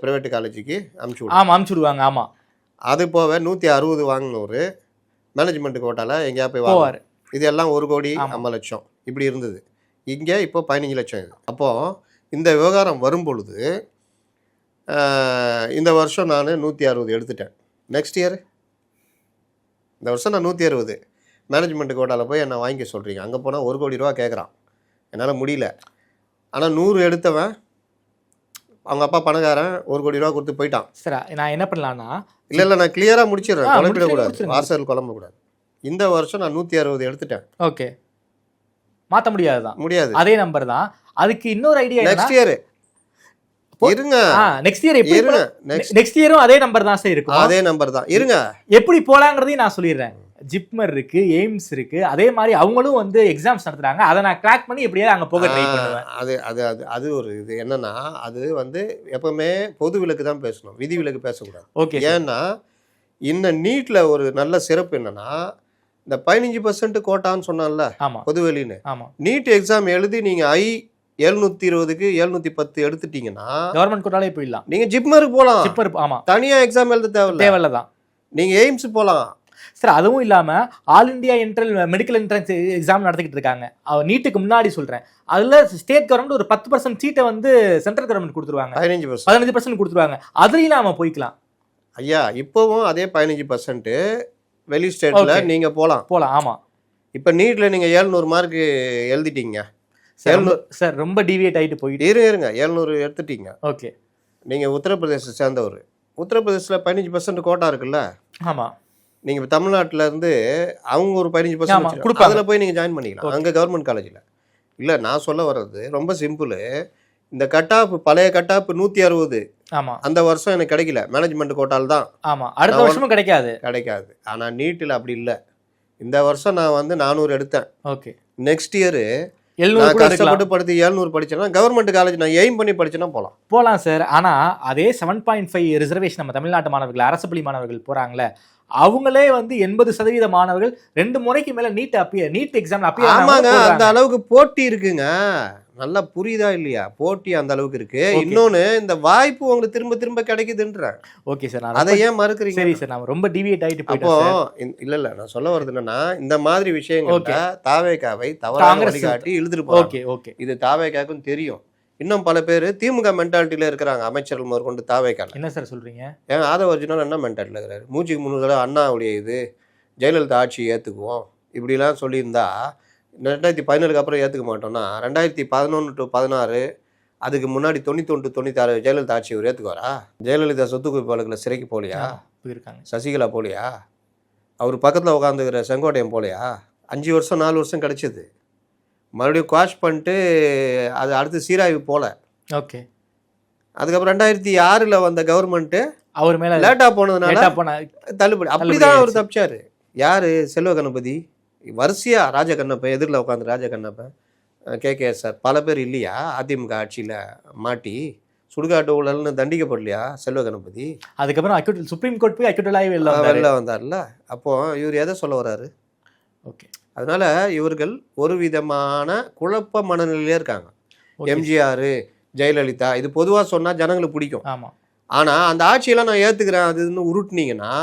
பிரைவேட் காலேஜுக்கு அனுப்பிச்சு விடும். ஆமா அனுப்பிச்சுடுவாங்க. ஆமா அது போக 160 வாங்கினவரு மேனேஜ்மெண்ட் கோட்டால எங்கேயா போய் போவார். வாங்குவார். இது எல்லாம் 1,50,00,000 இப்படி இருந்தது. இங்கே இப்போ 15 லட்சம் இது. அப்போ இந்த விவகாரம் வரும்பொழுது இந்த வருஷம் நான் 160 எடுத்துட்டேன். நெக்ஸ்ட் இயர் இந்த வருஷம் நான் 160 மேனேஜ்மெண்ட் கோட்டாவில் போய் என்ன வாங்கிக்க சொல்கிறீங்க. அங்கே போனால் 1 கோடி ரூபா கேட்குறான். என்னால் முடியல. ஆனால் 100 எடுத்தவன் அவங்க அப்பா பணக்காரன் 1 கோடி ரூபா கொடுத்து போயிட்டான். சார் நான் என்ன பண்ணலான்னா இல்லை நான் கிளியராக முடிச்சிடுறேன். குழம்பிடக்கூடாது, முடிச்சிருங்க. வாசல் குழம்பக்கூடாது. இந்த வருஷம் நான் 160 எடுத்துட்டேன். ஓகே மாற்ற முடியாதுதான், முடியாது. அதே நம்பர் தான். அதுக்கு இன்னொரு ஐடியா நெக்ஸ்ட் இயர் இருங்க. நெக்ஸ்ட் இயர் எப்படி இருங்க. நெக்ஸ்ட் இயரும் அதே நம்பர் தான் சார் இருக்கும். அதே நம்பர் தான். இருங்க. எப்படி போலாங்கிறதையும் நான் சொல்லிடுறேன். ஜிப்மர் இருக்கு, எய்ம்ஸ் இருக்கு, அதே மாதிரி அவங்களும் வந்து எக்ஸாம்ஸ் நடத்துறாங்க. அதை நான் கிராக் பண்ணி எப்படியாவது அங்க போக ட்ரை பண்ணுவேன். அது அது அது அது ஒரு இது என்னன்னா, அது வந்து எப்பவுமே பொது விலக்கு தான் பேசணும், விதி விலக்கு பேசக்கூடாது. ஓகே. ஏன்னா இந்த நீட்ல ஒரு நல்ல சிறப்பு என்னன்னா, இந்த 15% கோட்டான்னு சொன்னான்ல ஆமா பொதுவெளின்னு, ஆமா நீட் எக்ஸாம் எழுதி நீங்க 720க்கு 710 எடுத்துட்டீங்கன்னா கவர்மெண்ட் கோட்டாலே போயிடலாம். நீங்க ஜிப்மருக்கு போலாம். ஜிப்மர் ஆமா தனியா எக்ஸாம் எழுத தேவையில்ல தான். நீங்க எய்ம்ஸ் போலாம். சார் அதுவும் இல்லாம all India medical entrance exam நடத்திக்கிட்டு இருக்காங்க. நீட்டுக்கு முன்னாடி சொல்றேன். அதுல ஸ்டேட் கவர்மெண்ட் ஒரு 10% சீட்டை வந்து சென்ட்ரல் கவர்மெண்ட் கொடுத்துருவாங்க, 15% கொடுத்துருவாங்க. அதுலயும் நாம போய்க்கலாம். ஐயா இப்பவும் அதே 15% வெளி ஸ்டேட்ல நீங்க போலாம். ஆமா. இப்ப நீட்ல நீங்க 700 மார்க் எழுதிட்டீங்க. சார் ரொம்ப டிவியேட் ஆயிட்டு போயிட்டு இருங்க 700 எடுத்துட்டீங்க. ஓகே. நீங்க உத்தரப்பிரதேச சேர்ந்தவர். உத்தரப்பிரதேசல 15% கோட்டா இருக்குல்ல. ஆமா. நீங்க தமிழ்நாட்டுல இருந்து அவங்க ஒரு 15% கொடுப்பாங்க. அதுல போய் நீங்க ஜாயின் பண்ணிக்கலாம் அங்க கவர்மெண்ட் காலேஜ்ல. இல்ல நான் சொல்ல வர்றது ரொம்ப சிம்பிள். இந்த கட்டாப் பழைய கட்டாப் 160 ஆமா அந்த வருஷம் எனக்கு கிடைக்கல, மேனேஜ்மெண்ட் கோட்டால் தான். ஆமா அடுத்த வருஷமும் கிடைக்காது. ஆனா நீட்ல அப்படி இல்ல. இந்த வருஷம் நான் வந்து 400 எடுத்தேன். ஓகே. நெக்ஸ்ட் இயர் 700 கஷ்டப்பட்டு படித்து 700 படிச்சேன்னா கவர்மெண்ட் காலேஜ் நான் எய்ம் பண்ணி படிச்சேன்னா போகலாம் சார். ஆனா அதே 7.5 ரிசர்வேஷன் நம்ம தமிழ்நாட்டு மாணவர்கள் அரசு பள்ளி மாணவர்கள் போறாங்களே, அவங்களே வந்து 80% மாணவர்கள் 2 முறைக்கு மேல நீட் எக்ஸாம் அப்பியர். ஆமாங்க, அந்த அளவுக்கு போட்டி இருக்குங்க. நல்லா புரியுதா இல்லையா? போட்டி அந்த அளவுக்கு இருக்கு. இன்னொன்னு இந்த வாய்ப்பு உங்களுக்கு திரும்ப திரும்ப கிடைக்குதுன்ற. ஓகே சார், அதை ஏன் மறுக்கிறீங்க? சரி சார், நான் ரொம்ப டிவியேட் ஆயிட்டு அப்போ இல்ல நான் சொல்ல வர்றது என்னன்னா, இந்த மாதிரி விஷயங்கள்ல தாவேகாவை தவறான வழிகாட்டி இழுத்துட்டு போறாங்க. Okay okay. இது தாவேகாவுக்கும் தெரியும். இன்னும் பல பேர் திமுக மென்டாலிட்டியில இருக்கிறாங்க. அமைச்சர்கள் முதற்கொண்டு தாவேகால. என்ன சார் சொல்றீங்க? ஏன் ஆதவ அர்ஜுனா என்ன மென்டாலிட்டியில இருக்கிறாரு? 3 தடவை அண்ணாவுடைய இது ஜெயலலிதா ஆட்சி ஏத்துக்குவோம் இப்படிலாம் சொல்லியிருந்தா 2017க்கு அப்புறம் ஏற்றுக்க மாட்டோம்னா 2011 to 16 அதுக்கு முன்னாடி 91 to 96 ஜெயலலிதா ஆட்சி இவர் ஏற்றுக்குவாரா? ஜெயலலிதா சொத்து குவிப்பு வழக்கில் சிறைக்கு போகலையா? போயிருக்காங்க. சசிகலா போகலையா? அவர் பக்கத்தில் உட்காந்துக்கிற செங்கோட்டையன் போகலையா? 5 வருஷம் 4 வருஷம் கிடச்சிது. மறுபடியும் குவாஷ் பண்ணிட்டு அது அடுத்து சீராய்வு போல. ஓகே. அதுக்கப்புறம் 2006 வந்த கவர்மெண்ட்டு அவர் மேலே லேட்டாக போனதுனால தள்ளுபடி. அப்படிதான் அவர் தப்பிச்சார். யார்? செல்வ கணபதி வரிசையா, ராஜகண்ணப்ப எதிரில் உட்காந்து ராஜகண்ணப்ப, KKSR பல பேர் இல்லையா? அதிமுக ஆட்சியில் மாட்டி சுடுகாட்டு ஊழல்னு தண்டிக்கப்படலையா செல்வ கணபதி? அதுக்கப்புறம் சுப்ரீம் கோர்ட் போய் அக்யூட்டலாகி வெளில வந்தார்ல. அப்போ இவர் எதை சொல்ல வர்றாரு? ஓகே. அதனால இவர்கள் ஒரு விதமான குழப்ப மனநிலையிலே இருக்காங்க. எம்ஜிஆர், ஜெயலலிதா இது பொதுவாக சொன்னால் ஜனங்களுக்கு பிடிக்கும். ஆமாம். ஆனால் அந்த ஆட்சியெல்லாம் நான் ஏற்றுக்கிறேன் அதுன்னு உருட்டுனீங்கன்னா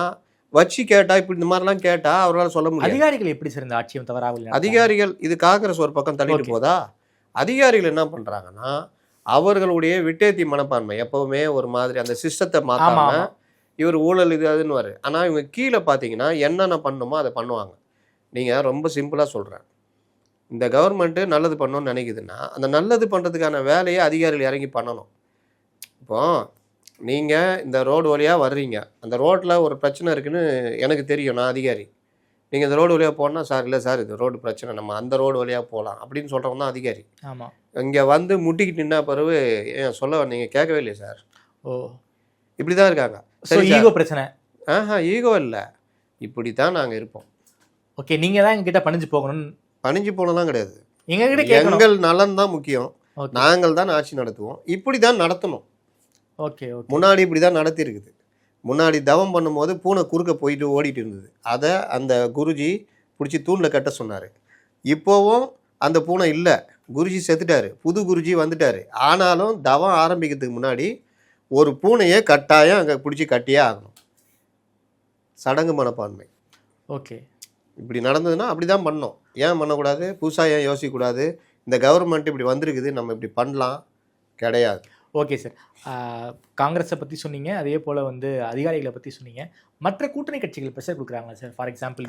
வச்சு கேட்டா, இப்படி இந்த மாதிரிலாம் கேட்டா அவரால் சொல்ல முடியும். அதிகாரிகள் எப்படி சார் இந்த ஆட்சியும் தவறாக? அதிகாரிகள் இது காங்கிரஸ் ஒரு பக்கம் தள்ளிட்டு போதா? அதிகாரிகள் என்ன பண்றாங்கன்னா அவர்களுடைய விட்டேத்தி மனப்பான்மை எப்பவுமே ஒரு மாதிரி அந்த சிஸ்டத்தை மாத்தாம ஆமா. இவர் ஊழல் இது அதுன்னு ஆனா இவங்க கீழே பார்த்தீங்கன்னா என்னென்ன பண்ணுமோ அதை பண்ணுவாங்க. நீங்க ரொம்ப சிம்பிளா சொல்றேன். இந்த கவர்மெண்ட் நல்லது பண்ணணும்னு நினைக்குதுன்னா அந்த நல்லது பண்றதுக்கான வேலையை அதிகாரிகள் இறங்கி பண்ணணும். இப்போ நீங்க இந்த ரோடு வழியா வர்றீங்க, அந்த ரோட்ல ஒரு பிரச்சனை இருக்குன்னு எனக்கு தெரியும், நான் அதிகாரி. நீங்க இந்த ரோடு வழியா போனா சார் இல்லை சார் இது ரோடு பிரச்சனை, நம்ம அந்த ரோடு வழியா போகலாம் அப்படின்னு சொல்றவங்க தான் அதிகாரி. ஆமா. இங்க வந்து முட்டிக்கிட்டு நின்னா பிறகு ஏன் சொல்ல நீங்க கேட்கவே இல்லையே சார், ஓ, இப்படிதான் இருக்காங்க. சோ ஈகோ பிரச்சனை. ஈகோ இல்லை, இப்படித்தான் நாங்க இருப்போம். ஓகே, நீங்க தான் எங்ககிட்ட பணிஞ்சு போகணும். பணிஞ்சு போனதான் கிடையாது, எங்க கிட்ட கேட்கணும். எங்கள் நலன் தான் முக்கியம். Okay. நாங்கள் தான் ஆட்சி நடத்துவோம், இப்படி தான் நடத்தணும். Okay okay. முன்னாடி இப்படி தான் நடத்தி இருக்குது. முன்னாடி தவம் பண்ணும்போது பூனை குறுக்க போயிட்டு ஓடிட்டு இருந்தது, அதை அந்த குருஜி பிடிச்சி தூணில் கட்ட சொன்னார். இப்போவும் அந்த பூனை இல்லை, குருஜி செத்துட்டாரு, புது குருஜி வந்துட்டாரு. ஆனாலும் தவம் ஆரம்பிக்கிறதுக்கு முன்னாடி ஒரு பூனையை கட்டாயம் அங்கே பிடிச்சி கட்டியே ஆகணும். சடங்கு மனப்பான்மை. ஓகே. இப்படி நடந்ததுன்னா அப்படி தான் பண்ணோம். ஏன் பண்ணக்கூடாது, புதுசாக ஏன் யோசிக்கக்கூடாது, இந்த கவர்மெண்ட் இப்படி வந்திருக்குது நம்ம இப்படி பண்ணலாம், கிடையாது. ஓகே சார், காங்கிரஸை பற்றி சொன்னீங்க, அதே போல் வந்து அதிகாரிகளை பற்றி சொன்னீங்க. மற்ற கூட்டணி கட்சிகள் ப்ரெஷர் கொடுக்குறாங்களா சார்? ஃபார் எக்ஸாம்பிள்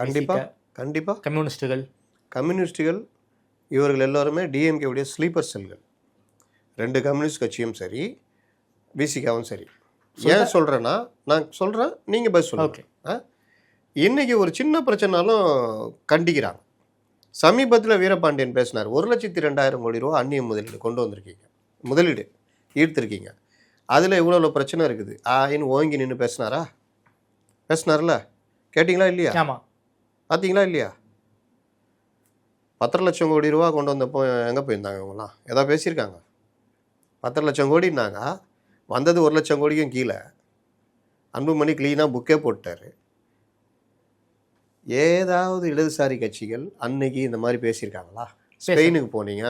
கண்டிப்பாக கம்யூனிஸ்ட்டுகள் இவர்கள் எல்லாருமே டிஎம்கேவுடைய ஸ்லீப்பர் செல்கள். 2 கம்யூனிஸ்ட் கட்சியும் சரி, விசிகாவும் சரி. ஏன் சொல்கிறேன்னா, நான் சொல்கிறேன், நீங்கள் பதில் சொல்லுங்க. இன்றைக்கி ஒரு சின்ன பிரச்சனாலும் கண்டிக்கிறாங்க. சமீபத்தில் வீரபாண்டியன் பேசினார், 1,02,000 கோடி ரூபா அந்நிய முதலீடு கொண்டு வந்திருக்கீங்க, முதலீடு ஈர்த்திருக்கீங்க, அதில் இவ்வளோ பிரச்சனை இருக்குது ஆயின்னு ஓங்கி நின்று பேசினார்ல, கேட்டிங்களா இல்லையா? ஆமாம். பார்த்தீங்களா இல்லையா? 10 லட்சம் கோடி ரூபா கொண்டு வந்தப்போ எங்கே போயிருந்தாங்க இவங்களாம்? ஏதாவது பேசியிருக்காங்க? 10 லட்சம் கோடினாங்க, வந்தது 1 லட்சம் கோடிக்கும் கீழே. அன்புமணி க்ளீனாக புக்கே போட்டார். ஏதாவது இடதுசாரி கட்சிகள் அன்னைக்கு இந்த மாதிரி பேசியிருக்காங்களா? ஸ்பெயினுக்கு போனீங்க,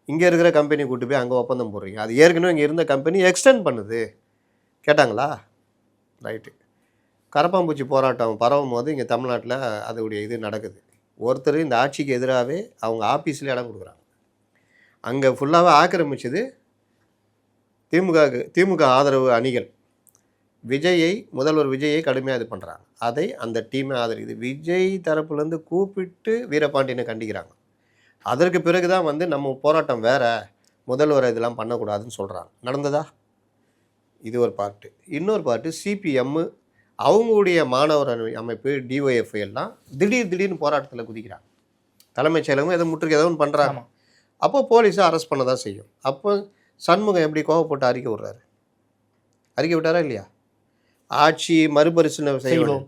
இங்கே இருக்கிற கம்பெனி கூட்டு போய் அங்கே ஒப்பந்தம் போடுறீங்க, அது ஏற்கனவே இங்கே இருந்த கம்பெனி எக்ஸ்டெண்ட் பண்ணுது, கேட்டாங்களா? ரைட்டு. கரப்பாம்பூச்சி போராட்டம் பரவும் போது இங்கே தமிழ்நாட்டில் அதோடைய இது நடக்குது. ஒருத்தர் இந்த ஆட்சிக்கு எதிராகவே அவங்க ஆஃபீஸில் இடம் கொடுக்குறாங்க. அங்கே ஃபுல்லாகவே ஆக்கிரமிச்சது திமுக ஆதரவு அணிகள். முதல்வர் விஜயை கடுமையாக இது பண்ணுறாங்க, அதை அந்த டீமை ஆதரிக்குது. விஜய் தரப்புலேருந்து கூப்பிட்டு வீரபாண்டியனை கண்டிக்கிறாங்க. அதற்கு பிறகு தான் வந்து நம்ம போராட்டம் வேற, முதல்வர் இதெல்லாம் பண்ணக்கூடாதுன்னு சொல்கிறாங்க. நடந்ததா? இது ஒரு பார்ட்டு. இன்னொரு பார்ட்டு சிபிஎம் அவங்களுடைய மாணவர் அமைப்பு டிஒஎஃப்ஐ எல்லாம் திடீர்னு போராட்டத்தில் குதிக்கிறாங்க. தலைமைச் செயலகம் எதை முற்றுகை ஏதோ ஒன்று பண்ணுறாங்க. அப்போ போலீஸை அரெஸ்ட் பண்ண தான் செய்யும். அப்போ சண்முகம் எப்படி கோவப்பட்டு அறிக்கை விட்றாரு? அறிக்கை விட்டாரா இல்லையா? ஆட்சி மறுபரிசீலனை செய்யணும்.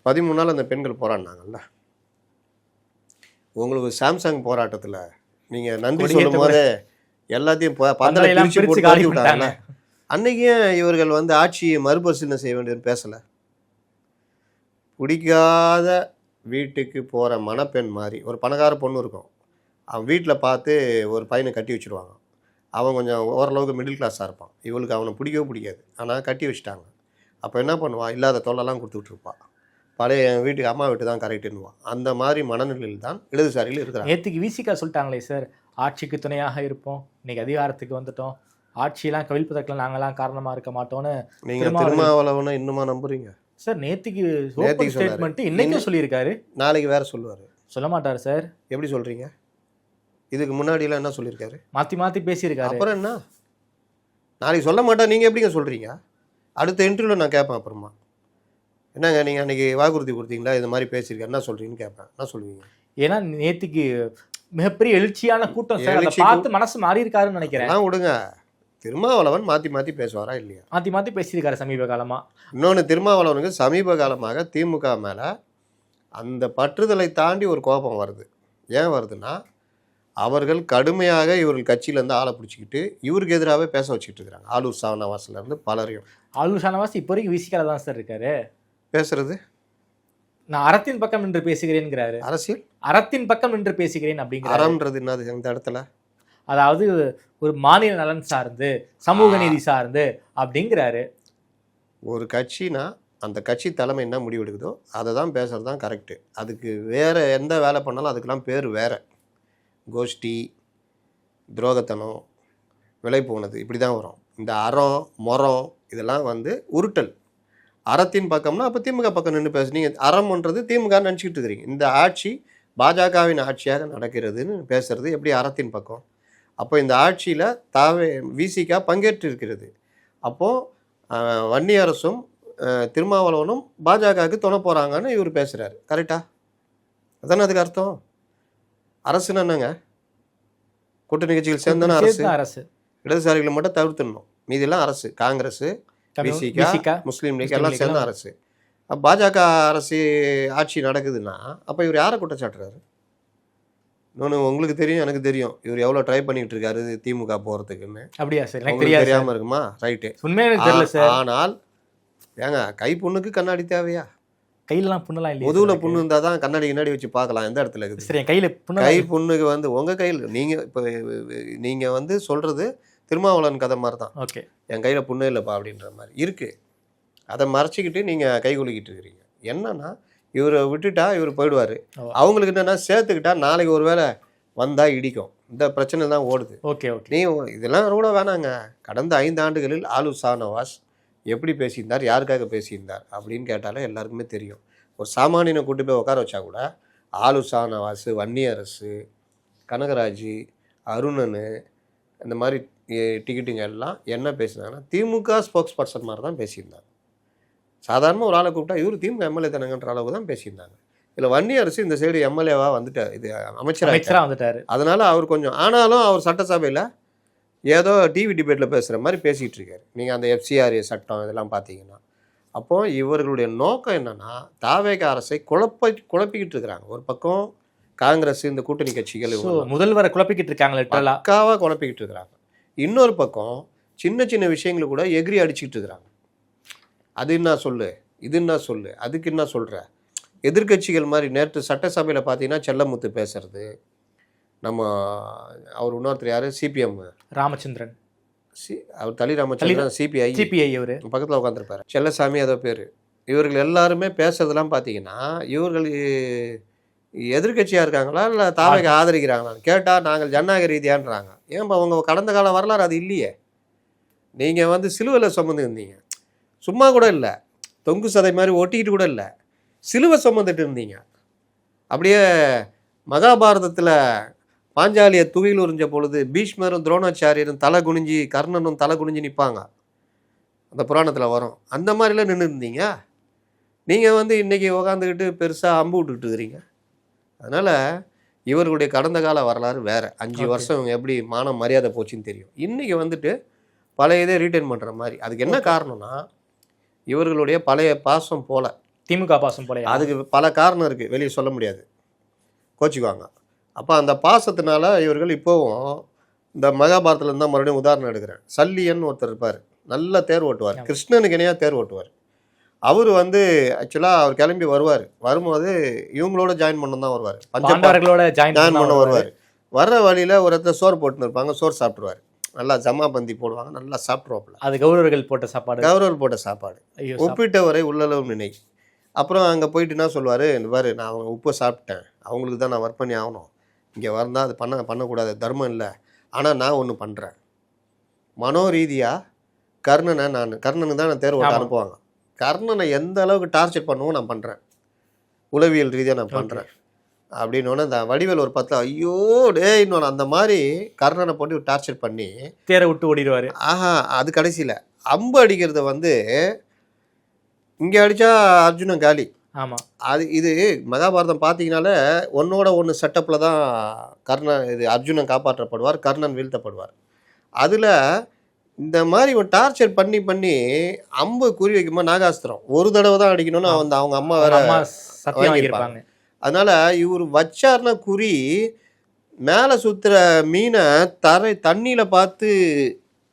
13 நாள் அந்த பெண்கள் போராடினாங்கல்ல. உங்களுக்கு சாம்சங் போராட்டத்தில் நீங்கள் நன்றி சொல்லும் போது எல்லாத்தையும் பிரிச்சு விட்டாங்கல்ல. அன்னைக்கும் இவர்கள் வந்து ஆட்சியை மறுபரிசீலனை செய்ய வேண்டியதுன்னு பேசலை. பிடிக்காத வீட்டுக்கு போகிற மணப்பெண் மாதிரி ஒரு பணக்கார பொண்ணு இருக்கும், அவன் வீட்டில் பார்த்து ஒரு பையனை கட்டி வச்சுருவாங்க. அவன் கொஞ்சம் ஓரளவுக்கு மிடில் கிளாஸாக இருப்பான், இவளுக்கு அவனை பிடிக்கவே பிடிக்காது, ஆனால் கட்டி வச்சுட்டாங்க. அப்போ என்ன பண்ணுவான்? இல்லாத தொல்லலாம் கொடுத்துட்ருப்பான். பழைய என் வீட்டுக்கு அம்மா வீட்டு தான் கரெக்டுன்னுவான். அந்த மாதிரி மனநிலையில் தான் இடதுசாரிகள் இருக்கிறாங்க. நேற்றுக்கு விசிகா சொல்லிட்டாங்களே சார், ஆட்சிக்கு துணையாக இருப்போம், இன்னைக்கு அதிகாரத்துக்கு வந்துட்டோம், ஆட்சியெல்லாம் கவிழ்ப்பதற்கெல்லாம் நாங்களாம் காரணமாக இருக்க மாட்டோம்னு. நீங்கள் திருமாவளவனை இன்னுமா நம்புறீங்க சார்? நேற்றுக்கு ஸ்டேட்மெண்ட் இன்னைக்கும் சொல்லியிருக்காரு, நாளைக்கு வேற சொல்லுவார். சொல்ல மாட்டார் சார்? எப்படி சொல்கிறீங்க? இதுக்கு முன்னாடிலாம் என்ன சொல்லியிருக்காரு? மாற்றி பேசியிருக்காரு. அப்புறம் என்ன? நாளைக்கு சொல்ல மாட்டா, நீங்கள் எப்படிங்க சொல்கிறீங்க? அடுத்த இன்டர்வியூவில் நான் கேட்பேன். அப்புறமா என்னங்க நீங்கள் அன்றைக்கி வாக்குறுதி கொடுத்தீங்களா, இது மாதிரி பேசியிருக்கேன், என்ன சொல்கிறீங்கன்னு கேட்பேன். என்ன சொல்லுவீங்க? ஏன்னா நேற்றுக்கு மிகப்பெரிய எழுச்சியான கூட்டம் சார், அதை பார்த்து மனசு மாறி இருக்காருன்னு நினைக்கிறேன். விடுங்க, திருமாவளவன் மாற்றி பேசுவாரா இல்லையா? மாற்றி பேசியிருக்காரு சமீப காலமாக. இன்னொன்று, திருமாவளவனுக்கு சமீப காலமாக திமுக மேலே அந்த பற்றுதலை தாண்டி ஒரு கோபம் வருது. ஏன் வருதுன்னா, அவர்கள் கடுமையாக இவர்கள் கட்சியிலேருந்து ஆளை பிடிச்சிக்கிட்டு இவருக்கு எதிராகவே பேச வச்சுக்கிட்டு இருக்கிறாங்க. ஆலூர் ஷானவாஸ்லேருந்து பலரையும். ஆலூர் ஷானவாஸ் இப்போ வரைக்கும் விசிகால தான் சார் இருக்காரு. பேசுறது நான் அறத்தின் பக்கம் நின்று பேசுகிறேன்ங்கிறாரு. அரசியல் அறத்தின் பக்கம் நின்று பேசுகிறேன் அப்படிங்கிற. அறம்ன்றது என்னது இந்த இடத்துல? அதாவது ஒரு மாநில நலன் சார்ந்து, சமூக நீதி சார்ந்து அப்படிங்கிறாரு. ஒரு கட்சினா அந்த கட்சி தலைமை என்ன முடிவெடுக்குதோ அதை தான் பேசுகிறது தான் கரெக்டு. அதுக்கு வேறு எந்த வேலை பண்ணாலும் அதுக்கெல்லாம் பேர் வேறு. கோஷ்டி, துரோகத்தனம், விலை போனது இப்படி தான் வரும். இந்த அறம் முறம் இதெல்லாம் வந்து உருட்டல். அறத்தின் பக்கம்னா அப்போ திமுக பக்கம் நின்று பேசுனீங்க. அறம்ன்றது திமுக நினச்சிக்கிட்டு இருக்கிறீங்க. இந்த ஆட்சி பாஜகவின் ஆட்சியாக நடக்கிறதுன்னு பேசுறது எப்படி அறத்தின் பக்கம்? அப்போ இந்த ஆட்சியில் விசிக பங்கேற்று இருக்கிறது. அப்போது வன்னி அரசும் திருமாவளவனும் பாஜகவுக்கு துணை போகிறாங்கன்னு இவர் பேசுகிறாரு. கரெக்டா? அதானே அதுக்கு அர்த்தம். அரசுன்னு என்னங்க? கூட்டணி கட்சிகள் சேர்ந்தானே அரசு. இடதுசாரிகளை மட்டும் தவிர்த்துடணும், மீதியெல்லாம் அரசு. காங்கிரஸ், விசிக, முஸ்லீம் லீக் எல்லாம் சேர்ந்த அரசு. பாஜக அரசு ஆட்சி நடக்குதுன்னா அப்போ இவர் யாரை குற்றச்சாட்டுறாரு? இன்னொன்று உங்களுக்கு தெரியும், எனக்கு தெரியும், இவர் எவ்வளோ ட்ரை பண்ணிட்டு இருக்காரு திமுக போகிறதுக்குன்னு. அப்படியா சார்? தெரியாமல் இருக்குமா? ரைட்டு. ஆனால் ஏங்க கை புண்ணுக்கு கண்ணாடி தேவையா? கையிலலாம் புண்ணெல்லாம் இல்லை. முதுகில் புண்ணு இருந்தால் தான் கண்ணாடி வச்சு பார்க்கலாம் எந்த இடத்துல இருக்குது. சரி, கையில் கை புண்ணுக்கு வந்து உங்கள் கையில் நீங்கள் வந்து சொல்கிறது திருமாவளவன் கதை மாதிரி தான். ஓகே, என் கையில் புண்ணு இல்லைப்பா அப்படின்ற மாதிரி இருக்குது. அதை மறைச்சிக்கிட்டு நீங்கள் கை குலுக்கிட்டு இருக்கிறீங்க. என்னன்னா இவரை விட்டுட்டா இவர் போயிடுவார். அவங்களுக்கு என்னென்னா சேர்த்துக்கிட்டா நாளைக்கு ஒரு வேளை வந்தால் இடிக்கும். இந்த பிரச்சனை தான் ஓடுது. ஓகே ஓகே, நீ இதெல்லாம் கூட வேணாங்க. கடந்த 5 ஆண்டுகளில் ஆலு ஷானவாஸ் எப்படி பேசியிருந்தார், யாருக்காக பேசியிருந்தார் அப்படின்னு கேட்டாலே எல்லாருக்குமே தெரியும். ஒரு சாமானியனை கூட்டு போய் உட்கார வச்சா கூட ஆலு ஷானவாஸ், வன்னியரசு, கனகராஜ், அருணன் இந்த மாதிரி டிக்கெட்டுங்க எல்லாம் என்ன பேசினாங்கன்னா திமுக ஸ்போக்ஸ் பர்சன் மாதிரி தான் பேசியிருந்தாங்க. சாதாரணமாக ஒரு ஆளை கூப்பிட்டா இவர் திமுக எம்எல்ஏ தானங்கன்ற அளவுக்கு தான் பேசியிருந்தாங்க. இதில் வன்னியரசு இந்த சைடு எம்எல்ஏவாக வந்துட்டார், இது அமைச்சராக வந்துட்டார். அதனால் அவர் கொஞ்சம், ஆனாலும் அவர் சட்டசபையில் ஏதோ டிவி டிபேட்டில் பேசுகிற மாதிரி பேசிகிட்டு இருக்காரு. நீங்கள் அந்த FCRA சட்டம் இதெல்லாம் பார்த்தீங்கன்னா. அப்போது இவர்களுடைய நோக்கம் என்னென்னா தாவேக அரசை குழப்பிக்கிட்டு இருக்கிறாங்க. ஒரு பக்கம் காங்கிரஸ், இந்த கூட்டணி கட்சிகள் முதல்வரை குழப்பிக்கிட்டு இருக்காங்க, பக்காவாக குழப்பிக்கிட்டு இருக்கிறாங்க. இன்னொரு பக்கம் சின்ன சின்ன விஷயங்களை கூட எகிரி அடிச்சுக்கிட்டு இருக்கிறாங்க. அது என்ன சொல்லு, இது என்ன சொல்லு, அதுக்கு என்ன சொல்கிற. எதிர்கட்சிகள் மாதிரி நேற்று சட்டசபையில் பார்த்தீங்கன்னா செல்லமுத்து பேசுறது, நம்ம அவர் இன்னொருத்தர் யார், சிபிஎம் ராமச்சந்திரன், அவர் தலி ராமச்சந்திரன், சிபிஐ அவர் பக்கத்தில் உட்காந்துருப்பாரு, செல்லசாமி அதோ பேர். இவர்கள் எல்லாருமே பேசுறதெல்லாம் பார்த்தீங்கன்னா இவர்கள் எதிர்கட்சியாக இருக்காங்களா இல்லை தாவேக ஆதரிக்கிறாங்களான்னு கேட்டால் நாங்கள் ஜனநாயக ரீதியான்றாங்க. ஏன்பா அவங்க கடந்த கால வரலாறு அது இல்லையே. நீங்கள் வந்து சிலுவையில் சுமந்து இருந்தீங்க, சும்மா கூட இல்லை, தொங்கு சதை மாதிரி ஒட்டிக்கிட்டு கூட இல்லை, சிலுவை சுமந்துட்டு இருந்தீங்க. அப்படியே மகாபாரதத்தில் பாஞ்சாலியை துகில் உறிஞ்ச பொழுது பீஷ்மரும் துரோணாச்சாரியரும் தலை குனிஞ்சி, கர்ணனும் தலை குனிஞ்சி நிற்பாங்க, அந்த புராணத்தில் வரும். அந்த மாதிரிலாம் நின்று இருந்தீங்க. நீங்கள் வந்து இன்றைக்கி உக்காந்துக்கிட்டு பெருசாக அம்பு விட்டுக்கிட்டு இருக்கிறீங்க. அதனால் இவர்களுடைய கடந்த கால வரலாறு வேறு. 5 வருஷம் இவங்க எப்படி மானம் மரியாதை போச்சுன்னு தெரியும். இன்றைக்கி வந்துட்டு பழைய இதை ரீட்டைன் பண்ணுற மாதிரி. அதுக்கு என்ன காரணம்னா இவர்களுடைய பழைய பாசம் போல, திமுக பாசம் போல. அதுக்கு பல காரணம் இருக்குது, வெளியே சொல்ல முடியாது, கோச்சிக்குவாங்க. அப்போ அந்த பாசத்தினால இவர்கள் இப்போவும் இந்த மகாபாரதத்தில் இருந்தால் மறுபடியும் உதாரணம் எடுக்கிறேன். சல்லியன் ஒருத்தர் இருப்பார், நல்ல தேர் ஓட்டுவார், கிருஷ்ணனுக்கு இணையாக தேர் ஓட்டுவார். அவர் வந்து ஆக்சுவலாக அவர் கிளம்பி வரும்போது இவங்களோட ஜாயின் பண்ண தான் வருவார், பஞ்சபாண்டவர்களோட ஜாயின் பண்ண வருவார். வர்ற வழியில் ஒரு இடத்துல சோறு போட்டுன்னு இருப்பாங்க, சோறு சாப்பிட்ருவார். நல்லா ஜமா பந்தி போடுவாங்க, நல்லா சாப்பிட்ருவாப்புல. அது கௌரவர்கள் போட்ட சாப்பாடு. ஒப்பிட்டவரை உள்ளளவு நினை. அப்புறம் அங்கே போயிட்டு என்ன சொல்லுவார், இந்த பாரு நான் அவங்க உப்பு சாப்பிட்டேன், அவங்களுக்கு தான் நான் ஒர்க் பண்ணி ஆகணும், இங்கே வந்தால் அது பண்ணக்கூடாது, தர்மம் இல்லை. ஆனால் நான் ஒன்று பண்ணுறேன், மனோ ரீதியாக கர்ணனுக்கு தான் நான் தேர்வு ஓட்ட அனுப்புவாங்க. கர்ணனை எந்த அளவுக்கு டார்ச்சர் பண்ணுவோம் நான் பண்ணுறேன், உளவியல் ரீதியாக நான் பண்ணுறேன் அப்படின்னு. இந்த வடிவேல் ஒரு 10 ஐயோ டே இன்னொன்று அந்த மாதிரி கர்ணனை போட்டு டார்ச்சர் பண்ணி தேரை விட்டு ஓடிடுவார். அது கடைசியில் அம்பு அடிக்கிறத வந்து இங்கே அடித்தா அர்ஜுனன் காலி. ஆமாம், இது மகாபாரதம் பார்த்தீங்கனாலே ஒன்னோட ஒன்று செட்டப்பில் தான் அர்ஜுனன் காப்பாற்றப்படுவார், கர்ணன் வீழ்த்தப்படுவார். அதில் இந்த மாதிரி ஒரு டார்ச்சர் பண்ணி அம்பு குறி வைக்கும்போது நாகாஸ்திரம் ஒரு தடவை தான் அடிக்கணும்னு அவங்க அம்மா வேற வாங்கியிருப்பாங்க. அதனால இவர் வச்சார்னா குறி மேலே சுற்றுற மீனை தண்ணியில் பார்த்து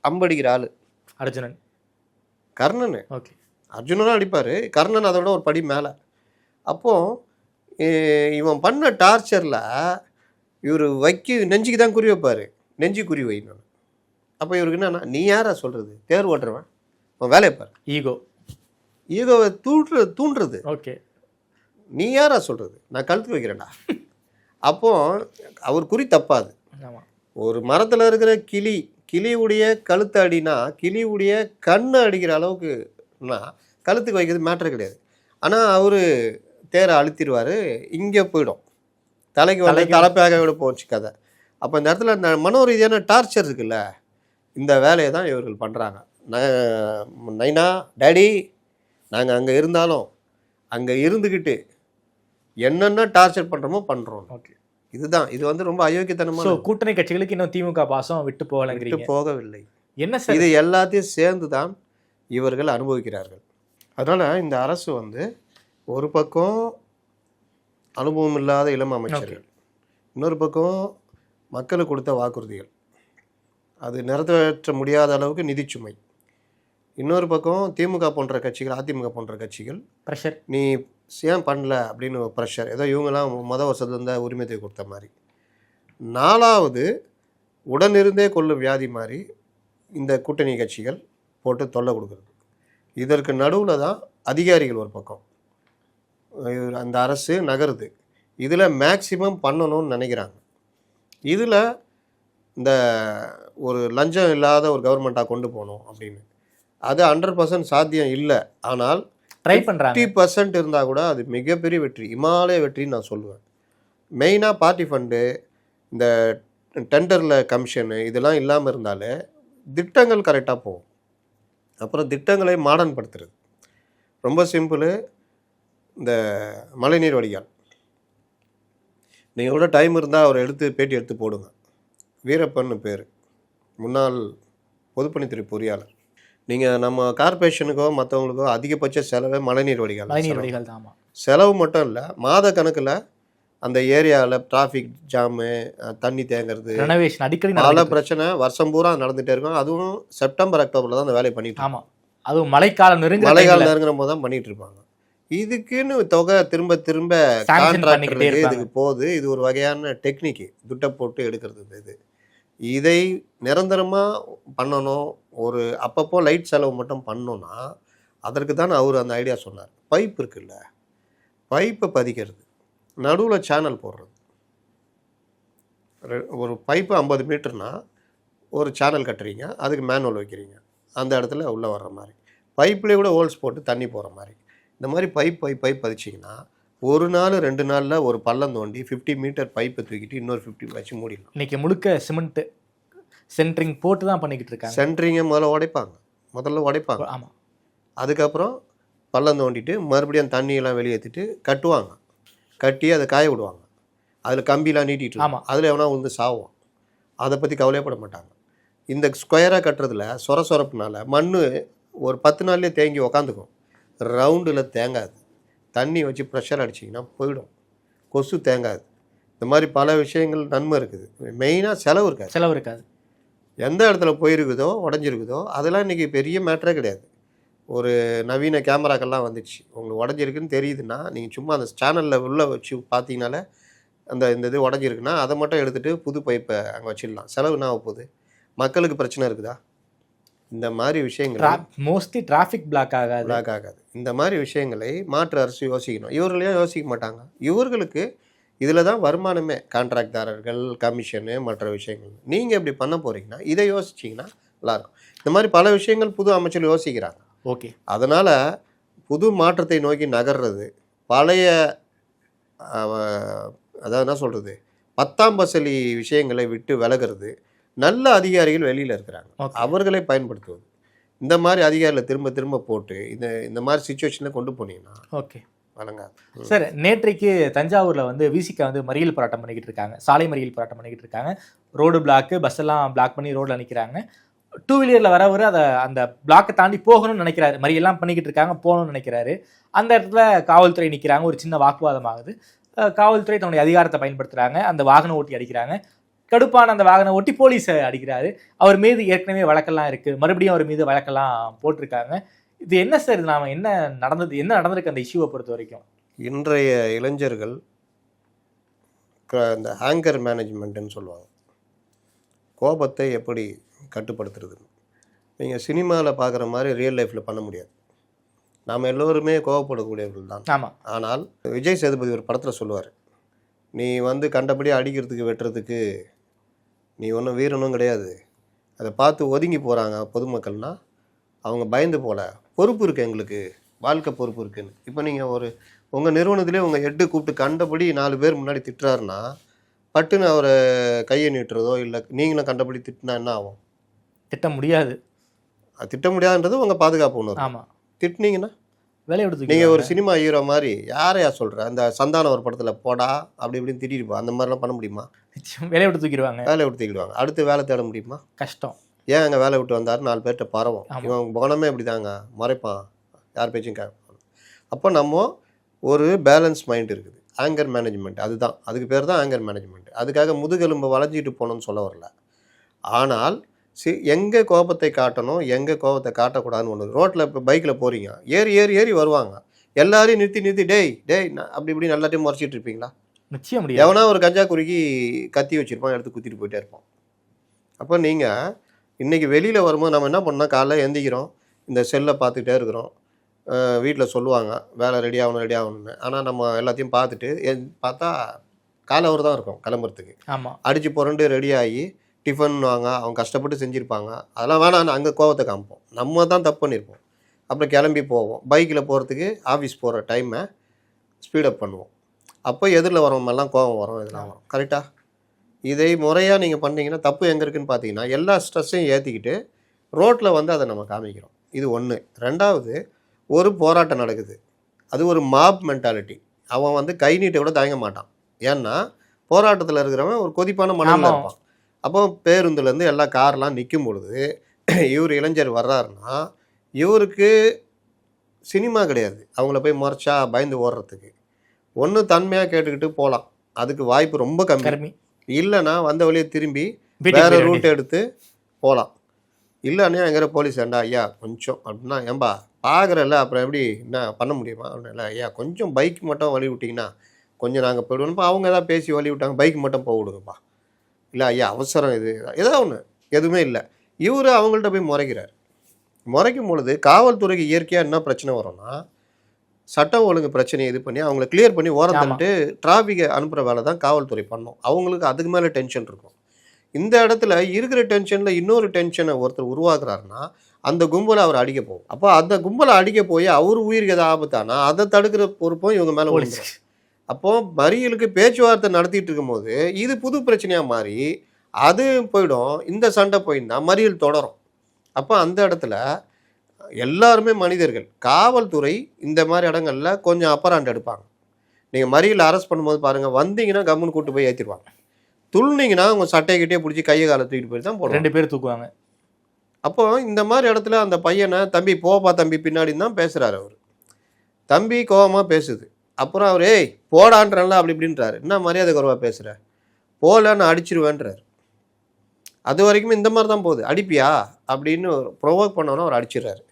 அம்படிக்கிற ஆள் அர்ஜுனன். கர்ணன் ஓகே, அர்ஜுனனும் அடிப்பார், கர்ணன் அதோட ஒரு படி மேலே. அப்போது இவன் பண்ண டார்ச்சரில் இவர் நெஞ்சுக்கு தான் குறி வைப்பார், நெஞ்சு குறி வைக்கணும். அப்போ இவருக்கு என்னன்னா, நீ யாரா சொல்கிறது, தேர் ஓட்டுறவன், அவன் வேலையை பாரு. ஈகோவை தூண்டுறது. ஓகே, நீ யாரா சொல்கிறது, நான் கழுத்து வைக்கிறேன்டா. அப்போது அவர் குறி தப்பாது. ஒரு மரத்தில் இருக்கிற கிளியுடைய கழுத்தை அடினா கிளியுடைய கண்ணை அடிக்கிற அளவுக்குனா கழுத்துக்கு வைக்கிறது மேட்ரு கிடையாது. ஆனால் அவர் தேரை அழுத்திடுவார், இங்கே போயிடும், தலைக்கு வந்து தலைப்பாக விட போச்சு கதை. அப்போ இந்த இடத்துல இந்த மனோ ரீதியான டார்ச்சர் இருக்குல்ல, இந்த வேலையை தான் இவர்கள் பண்ணுறாங்க. நைனா டேடி நாங்கள் அங்கே இருந்தாலும் அங்கே இருந்துக்கிட்டு என்னென்ன டார்ச்சர் பண்ணுறோமோ பண்ணுறோம். ஓகே, இதுதான் இது வந்து ரொம்ப அயோக்கியத்தனமான. ஸோ கூட்டணி கட்சிகளுக்கு இன்னும் திமுக பாசம் விட்டு போகலங்கிறீங்க. போகவில்லை. என்ன சார் இது எல்லாத்தையும் சேர்ந்து தான் இவர்கள் அனுபவிக்கிறார்கள். அதனால் இந்த அரசு வந்து ஒரு பக்கம் அனுபவம் இல்லாத இளம் அமைச்சர்கள், இன்னொரு பக்கம் மக்களுக்கு கொடுத்த வாக்குறுதிகள் அது நிறைவேற்ற முடியாத அளவுக்கு நிதிச்சுமை, இன்னொரு பக்கம் திமுக போன்ற கட்சிகள், அதிமுக போன்ற கட்சிகள் ப்ரெஷர், நீ ஏன் பண்ணல அப்படின்னு ஒரு ப்ரெஷர், ஏதோ இவங்கெல்லாம் வருஷத்துல இருந்த உரிமையை கொடுத்த மாதிரி. நாலாவது உடனிருந்தே கொள்ளும் வியாதி மாதிரி இந்த கூட்டணி கட்சிகள் போட்டு தொல்லை கொடுக்குறது. இதற்கு நடுவில் தான் அதிகாரிகள் ஒரு பக்கம் அந்த அரசு நகருது. இதில் மேக்சிமம் பண்ணணும்னு நினைக்கிறாங்க. இதில் இந்த ஒரு லஞ்சம் இல்லாத ஒரு கவர்மெண்ட்டாக கொண்டு போகணும் அப்படின்னு அது 100% சாத்தியம் இல்லை. ஆனால் ட்ரை பண்ணுறாங்க. 50% இருந்தால் கூட அது மிகப்பெரிய வெற்றி, இமாலய வெற்றின்னு நான் சொல்லுவேன். மெயினாக பார்ட்டி ஃபண்டு, இந்த டெண்டரில் கமிஷனு இதெல்லாம் இல்லாமல் இருந்தாலே திட்டங்கள் கரெக்டாக போகும். அப்புறம் திட்டங்களை மாடர்ன் படுத்துறது ரொம்ப சிம்பிள். இந்த மழைநீர் வடிகால் நீங்கள் கூட டைம் இருந்தால் அவர் பேட்டி எடுத்து போடுங்க. வீரப்பன்னு பேர், முன்னாள் பொதுப்பணித்துறை பொறியாளர். நீங்கள் நம்ம கார்பரேஷனுக்கோ மற்றவங்களுக்கோ அதிகபட்ச செலவே மழைநீர் வடிகால் தான். செலவு மட்டும் இல்லை, மாத கணக்கில் அந்த ஏரியாவில் டிராஃபிக் ஜாமு, தண்ணி தேங்கிறது, ரெனோவேஷன் அடிக்கடி பல பிரச்சனை வருஷம் பூரா நடந்துகிட்டே இருக்கும். அதுவும் செப்டம்பர் அக்டோபரில் தான் அந்த வேலையை பண்ணிட்டு. ஆமாம், அதுவும் மழைக்காலம் நெருங்குற போது தான் பண்ணிட்டு இருப்பாங்க. இதுக்குன்னு தொகை திரும்ப திரும்ப கான்ட்ராக்டருக்கு இதுக்கு போகுது. இது ஒரு வகையான டெக்னிக்கு, துட்டை போட்டு எடுக்கிறது. இதை நிரந்தரமாக பண்ணணும். ஒரு அப்பப்போ லைட் செலவு மட்டும் பண்ணோன்னா அதற்கு தான் அவர் அந்த ஐடியா சொன்னார். பைப் இருக்குல்ல, பைப்பை பதிக்கிறது, நடுவில் சேனல் போடுறது. ஒரு பைப்பு 50 மீட்டர்னா ஒரு சேனல் கட்டுறீங்க, அதுக்கு மேனுவல் வைக்கிறீங்க, அந்த இடத்துல உள்ளே வர்ற மாதிரி. பைப்லேயே கூட ஹோல்ஸ் போட்டு தண்ணி போகிற மாதிரி. இந்த மாதிரி பைப் பதிச்சிங்கன்னா ஒரு நாள் 2 நாளில் ஒரு பள்ளம் தோண்டி 50 மீட்டர் பைப்பை தூக்கிட்டு இன்னொரு 50 வச்சு மூடிடலாம். இன்றைக்கி முழுக்க சிமெண்ட்டு சென்ட்ரிங் போட்டு தான் பண்ணிக்கிட்டு இருக்காங்க. சென்ட்ரிங்கை முதல்ல உடைப்பாங்க. ஆமாம், அதுக்கப்புறம் பள்ளம் தோண்டிட்டு மறுபடியும் தண்ணியெல்லாம் வெளியேற்றிட்டு கட்டுவாங்க. கட்டி அதை காய விடுவாங்க. அதில் கம்பிலாம் நீட்டிட்டு, ஆமாம், அதில் எவனா வந்து சாவும். அதை பற்றி கவலையப்பட மாட்டாங்க. இந்த ஸ்கொயராக கட்டுறதுல சொரப்புனால மண் ஒரு 10 நாள்லேயே தேங்கி உக்காந்துக்கும். ரவுண்டில் தேங்காது. தண்ணி வச்சு ப்ரெஷர் அடிச்சிங்கன்னா போயிடும். கொசு தேங்காது. இந்த மாதிரி பல விஷயங்கள் நன்மை இருக்குது. மெயினாக செலவு இருக்காது. எந்த இடத்துல போயிருக்குதோ உடஞ்சிருக்குதோ அதெல்லாம் இன்றைக்கி பெரிய மேட்டரே கிடையாது. ஒரு நவீன கேமராக்கெல்லாம் வந்துடுச்சு. உங்களுக்கு உடஞ்சிருக்குன்னு தெரியுதுன்னா நீங்கள் சும்மா அந்த சேனலில் உள்ளே வச்சு பார்த்தீங்கனாலே இந்த இது உடஞ்சிருக்குன்னா அதை மட்டும் எடுத்துகிட்டு புது பைப்பை அங்கே வச்சிடலாம். செலவுனா போகுது. மக்களுக்கு பிரச்சனை இருக்குதா? இந்த மாதிரி விஷயங்கள் மோஸ்ட்லி டிராஃபிக் பிளாக் ஆகாது. இந்த மாதிரி விஷயங்களை மாற்று அரசு யோசிக்கணும். இவர்களையும் யோசிக்க மாட்டாங்க. இவர்களுக்கு இதில் தான் வருமானமே. கான்ட்ராக்டாரர்கள், கமிஷனு, மற்ற விஷயங்கள். நீங்கள் எப்படி பண்ண போகிறீங்கன்னா இதை யோசிச்சிங்கன்னா நல்லாயிருக்கும். இந்த மாதிரி பல விஷயங்கள் புது அமைச்சர்கள் யோசிக்கிறாங்க. ஓகே, அதனால் புது மாற்றத்தை நோக்கி நகர்றது, பழைய அதாவது என்ன சொல்கிறது, 10ஆம் பசலி விஷயங்களை விட்டு விலகிறது. நல்ல அதிகாரிகள் வெளியில் இருக்கிறாங்க, அவர்களை பயன்படுத்துவது. இந்த மாதிரி அதிகாரிகளை திரும்ப போட்டு இந்த மாதிரி சுச்சுவேஷனில் கொண்டு போனீங்கன்னா ஓகே வழங்காது. சார், நேற்றைக்கு தஞ்சாவூரில் வந்து விசிகா வந்து மறியல் போராட்டம் பண்ணிக்கிட்டு இருக்காங்க. சாலை மறியல் போராட்டம் பண்ணிக்கிட்டு இருக்காங்க. ரோடு பிளாக்கு, பஸ் எல்லாம் பிளாக் பண்ணி ரோடில் நிற்கிறாங்க. 2 வீலரில் வரவர் அதை அந்த பிளாக்கை தாண்டி போகணும்னு நினைக்கிறாரு. மறியெல்லாம் பண்ணிக்கிட்டு இருக்காங்க, போகணும்னு நினைக்கிறாரு. அந்த இடத்துல காவல்துறை நிற்கிறாங்க. ஒரு சின்ன வாக்குவாதம் ஆகுது. காவல்துறை தன்னுடைய அதிகாரத்தை பயன்படுத்துகிறாங்க. அந்த வாகன ஓட்டி அடிக்கிறாங்க. கடுப்பான அந்த வாகன ஓட்டி போலீஸை அடிக்கிறாரு. அவர் மீது ஏற்கனவே வழக்கெல்லாம் இருக்குது. மறுபடியும் அவர் மீது வழக்கெல்லாம் போட்டிருக்காங்க. இது என்ன சார்? இது நாம் என்ன நடந்திருக்கு அந்த இஷ்யூவை பொறுத்த வரைக்கும்? இன்றைய இளைஞர்கள் இந்த ஹேங்கர் மேனேஜ்மெண்ட்டுன்னு சொல்லுவாங்க. கோபத்தை எப்படி கட்டுப்படுத்துறதுன்னு. நீங்கள் சினிமாவில் பார்க்குற மாதிரி ரியல் லைஃப்பில் பண்ண முடியாது. நாம் எல்லோருமே கோபப்படக்கூடியவர்கள் தான். ஆமாம். ஆனால் விஜய் சேதுபதி ஒரு படத்தில் சொல்லுவார், நீ வந்து கண்டபடி அடிக்கிறதுக்கு வெட்டுறதுக்கு நீ ஒன்றும் வீரனும் கிடையாது, அதை பார்த்து ஒதுங்கி போகிறாங்க பொதுமக்கள்னால் அவங்க பயந்து போல. பொறுப்பு இருக்குது, எங்களுக்கு வாழ்க்கை பொறுப்பு இருக்குதுன்னு. இப்போ நீங்கள் உங்கள் நிறுவனத்திலே உங்கள் ஹெட்டு கூப்பிட்டு கண்டபடி 4 பேர் முன்னாடி திட்டுறாருன்னா பட்டுன்னு அவரை கையை நீட்டுறதோ இல்லை நீங்களும் கண்டபடி திட்டினா என்ன ஆகும்? திட்ட முடியாது. திட்ட முடியாதுன்றது உங்கள் பாதுகாப்பு உணர்வு. ஆமாம். திட்டினீங்கன்னா வேலையை விட்டு நீங்கள் ஒரு சினிமா ஹீரோ மாதிரி யாரையா சொல்கிற அந்த சந்தானம் ஒரு படத்தில் போடா அப்படி இப்படின்னு திட்டிருப்பா, அந்த மாதிரிலாம் பண்ண முடியுமா? வேலையை விட்டு தூக்கிடுவாங்க. வேலையை விட்டு தூக்கிடுவாங்க. அடுத்து வேலை தேட முடியுமா? கஷ்டம். ஏன் அங்கே வேலை விட்டு வந்தார் 4 பேர்கிட்ட பரவும். இவன் குணமே இப்படி தாங்க, மறைப்பான், யார் பேச்சும் கேட்பான். அப்போ நம்ம ஒரு பேலன்ஸ் மைண்ட் இருக்குது, ஆங்கர் மேனேஜ்மெண்ட். அதுக்கு பேர் தான் ஆங்கர் மேனேஜ்மெண்ட். அதுக்காக முதுகெலும்பை வளைஞ்சிட்டு போகணும்னு சொல்ல வரல. ஆனால் எங்கே கோபத்தை காட்டணும், எங்கே கோபத்தை காட்டக்கூடாதுன்னு ஒன்று. ரோட்டில் இப்போ பைக்கில் போகிறீங்க, ஏறி வருவாங்க, எல்லாரையும் நிறுத்தி டேய் அப்படி இப்படி எல்லாத்தையும் முறைச்சிட்டு இருப்பீங்களா? நிச்சயம் முடியாது. எவனா ஒரு கஞ்சா குறுக்கி கத்தி வச்சுருப்பான், எடுத்து குத்திட்டு போயிட்டே இருப்போம். அப்போ நீங்கள் இன்றைக்கி வெளியில் வரும்போது நம்ம என்ன பண்ணோம், காலைல எந்திக்கிறோம், இந்த செல்லை பார்த்துக்கிட்டே இருக்கிறோம். வீட்டில் சொல்லுவாங்க வேலை ரெடி ஆகணும்னு. ஆனால் நம்ம எல்லாத்தையும் பார்த்துட்டு பார்த்தா காலை அவர் தான் இருக்கும் கிளம்புறதுக்கு. ஆமாம். அடித்து புரண்டு ரெடி ஆகி டிஃபன் வாங்க, அவங்க கஷ்டப்பட்டு செஞ்சுருப்பாங்க, அதெல்லாம் வேணாம், அங்கே கோவத்தை காமிப்போம். நம்ம தான் தப்பு பண்ணியிருப்போம். அப்புறம் கிளம்பி போவோம். பைக்கில் போகிறதுக்கு ஆஃபீஸ் போகிற டைமை ஸ்பீடப் பண்ணுவோம். அப்போ எதிரில் வரவங்கெல்லாம் கோவம் வரும், இதெல்லாம் வரும். கரெக்டாக இதை முறையாக நீங்கள் பண்ணிங்கன்னா தப்பு எங்கே இருக்குதுன்னு பார்த்தீங்கன்னா எல்லா ஸ்ட்ரெஸ்ஸையும் ஏற்றிக்கிட்டு ரோட்டில் வந்து அதை நம்ம காமிக்கிறோம். இது ஒன்று. ரெண்டாவது, ஒரு போராட்டம் நடக்குது, அது ஒரு மாப் மென்டாலிட்டி. அவன் வந்து கை நீட்ட கூட தயங்க மாட்டான். ஏன்னா போராட்டத்தில் இருக்கிறவன் ஒரு கொதிப்பான மனநிலை இருப்பான். அப்போ பேருந்துலேருந்து எல்லா கார்லாம் நிற்கும் பொழுது இவர் இளைஞர் வர்றாருன்னா இவருக்கு சினிமா கிடையாது, அவங்கள போய் முறைச்சா பயந்து ஓடுறதுக்கு. ஒன்று தன்மையாக கேட்டுக்கிட்டு போகலாம், அதுக்கு வாய்ப்பு ரொம்ப கம்மி. இல்லைன்னா வந்த வழியை திரும்பி வேறு ரூட் எடுத்து போகலாம். இல்லைன்னா எங்கிற போலீஸ் ஏண்டா ஐயா கொஞ்சம் அப்படின்னா, ஏன்பா பார்க்குறல்ல அப்புறம் எப்படி என்ன பண்ண முடியுமா அப்படின்னா, ஐயா கொஞ்சம் பைக் மட்டும் வழி விட்டிங்கன்னா கொஞ்சம் நாங்கள் போய்விடுவோம்ப்பா. அவங்க எதாவது பேசி வழி விட்டாங்க, பைக் மட்டும் போக விடுங்கப்பா. இல்லை ஐயா அவசரம், இது ஏதோ ஒன்று, எதுவுமே இல்லை. இவர் அவங்கள்ட்ட போய் முறைக்கிறார். முறைக்கும் பொழுது காவல்துறைக்கு இயற்கையாக என்ன பிரச்சனை வரும்னா, சட்டம் ஒழுங்கு பிரச்சனையை இது பண்ணி அவங்கள கிளியர் பண்ணி ஓரம் தள்ளிட்டு டிராஃபிக்கை அனுப்புகிற வேலை தான் காவல்துறை பண்ணும். அவங்களுக்கு அதுக்கு மேலே டென்ஷன் இருக்கும். இந்த இடத்துல இருக்கிற டென்ஷனில் இன்னொரு டென்ஷனை ஒருத்தர் உருவாக்குறாருன்னா அந்த கும்பலை அவர் அடிக்க போகும். அப்போ அந்த கும்பலை அடிக்க போய் அவர் உயிருக்கு எதாவது ஆபத்தானா அதை தடுக்கிற பொறுப்பும் இவங்க மேலே விழுந்துடும். அப்போது மறியலுக்கு பேச்சுவார்த்தை நடத்திட்டு இருக்கும்போது இது புது பிரச்சனையாக மாறி அது போயிடும். இந்த சண்டை போயிருந்தா மறியல் தொடரும். அப்போ அந்த இடத்துல எல்லாருமே மனிதர்கள். காவல்துறை இந்த மாதிரி இடங்களில் கொஞ்சம் அப்பராண்டு எடுப்பாங்க. நீங்கள் மறியல் அரெஸ்ட் பண்ணும்போது பாருங்கள், வந்தீங்கன்னா கம்முன்னு கூட்டு போய் ஏற்றிடுவாங்க. துள்ளிங்கன்னா அவங்க சட்டைக்கிட்டே பிடிச்சி கையை காலை தூக்கிட்டு போய் தான் போடுவாங்க. 2 பேர் தூக்குவாங்க. அப்போ இந்த மாதிரி இடத்துல அந்த பையனை தம்பி போப்பா தம்பி பின்னாடின்னு தான் பேசுகிறாரு. அவர் தம்பி கோவமாக பேசுது. அப்புறம் அவர் ஏய் போடான்றல அப்படி இப்படின்றாரு. என்ன மரியாதை குறைவாக பேசுகிற, போகல நான் அடிச்சிருவேன்றார். அது வரைக்கும் இந்த மாதிரி தான் போகுது. அடிப்பியா அப்படின்னு ப்ரொவோக் பண்ணோன்னா அவர் அடிச்சிடுறாரு.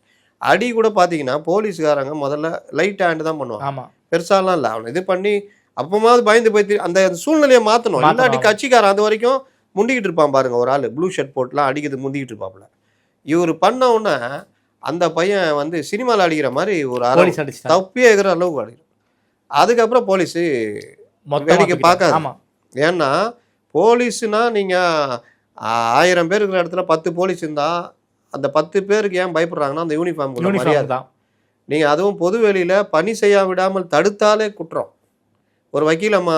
அடி கூட பார்த்தீங்கன்னா போலீஸ்காரங்க முதல்ல லைட் ஹேண்டு தான் பண்ணுவாங்க. ஆமாம், பெருசாலாம் இல்லை. அவனை இது பண்ணி அப்போமாவது பயந்து போய் அந்த சூழ்நிலையை மாற்றணும். இல்லாட்டி கட்சிக்காரன் அது வரைக்கும் முண்டிக்கிட்டு இருப்பான் பாருங்க. ஒரு ஆள் ப்ளூ ஷர்ட் போட்டுலாம் அடிக்கிறது முந்திக்கிட்டு இருப்பாப்புல. இவர் பண்ண உடனே அந்த பையன் வந்து சினிமாவில் அடிக்கிற மாதிரி ஒரு தப்பியே இருக்கிற அளவுக்கு அடிக்கிறான். அதுக்கப்புறம் போலீஸு வேடிக்கை பார்க்காது. ஏன்னா போலீஸுனா நீங்கள் 1000 பேர் இருக்கிற இடத்துல 10 போலீஸ் இருந்தால் அந்த 10 பேருக்கு ஏன் பயப்படுறாங்கன்னா அந்த யூனிஃபார்ம் மரியாதை தான். நீங்கள் அதுவும் பொது வெளியில் பணி செய்ய விடாமல் தடுத்தாலே குற்றம். ஒரு வக்கீல் அம்மா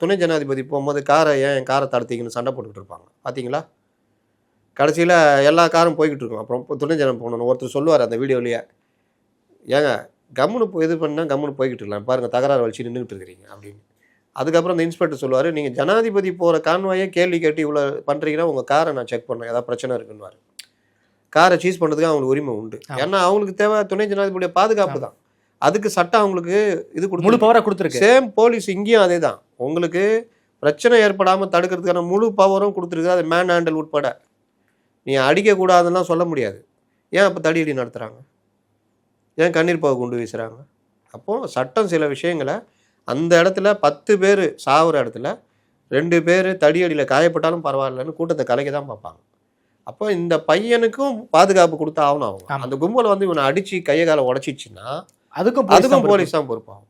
துணை ஜனாதிபதி போகும்போது என் காரை தடுத்தீங்கன்னு சண்டை போட்டுக்கிட்டு இருப்பாங்க பார்த்தீங்களா. கடைசியில் எல்லா காரும் போய்கிட்டு இருக்கும். அப்புறம் துணை ஜனாதிபதி போகணும் ஒருத்தர் சொல்லுவார் அந்த வீடியோலையே, ஏங்க கம்முன்னு இது பண்ணால் கம்முன்னு போய்கிட்டு இருக்கலாம், பாருங்கள் தகராறு வலிச்சு நின்றுக்கிட்டு இருக்கிறீங்க அப்படின்னு. அதுக்கப்புறம் அந்த இன்ஸ்பெக்டர் சொல்லுவார், நீங்கள் ஜனாதிபதி போகிற கான்வாயே கேள்வி கேட்டு இவ்வளோ பண்ணுறீங்கன்னா உங்கள் காரை நான் செக் பண்ணேன், ஏதாவது பிரச்சனை இருக்குன்னு. காரை சீஸ் பண்ணுறதுக்கு அவங்களுக்கு உரிமை உண்டு. ஏன்னா அவங்களுக்கு தேவை துணை ஜனாதிபதியுடைய பாதுகாப்பு தான். அதுக்கு சட்டம் அவங்களுக்கு இது முழு பவராக கொடுத்துருக்கு. சேம் போலீஸ் இங்கேயும் அதே தான். உங்களுக்கு பிரச்சனை ஏற்படாமல் தடுக்கிறதுக்கான முழு பவரும் கொடுத்துருக்கு. அது மேன் ஹேண்டல் உட்பட. நீ அடிக்கக்கூடாதுன்னா சொல்ல முடியாது. ஏன் அப்போ தடியடி நடத்துகிறாங்க, ஏன் கண்ணீர் பாவு கொண்டு வீசுகிறாங்க? அப்போது சட்டம் சில விஷயங்களை அந்த இடத்துல 10 பேர் சாவுற இடத்துல 2 பேர் தடியடியில் காயப்பட்டாலும் பரவாயில்லன்னு கூட்டத்தை கலைக்க தான் பார்ப்பாங்க. அப்போ இந்த பையனுக்கும் பாதுகாப்பு கொடுத்தா ஆகணும். அவங்க அந்த கும்பலை வந்து இவனை அடித்து கையை காலை உடச்சிச்சுன்னா அதுக்கும் போலீஸ் தான் பொறுப்பாகும்.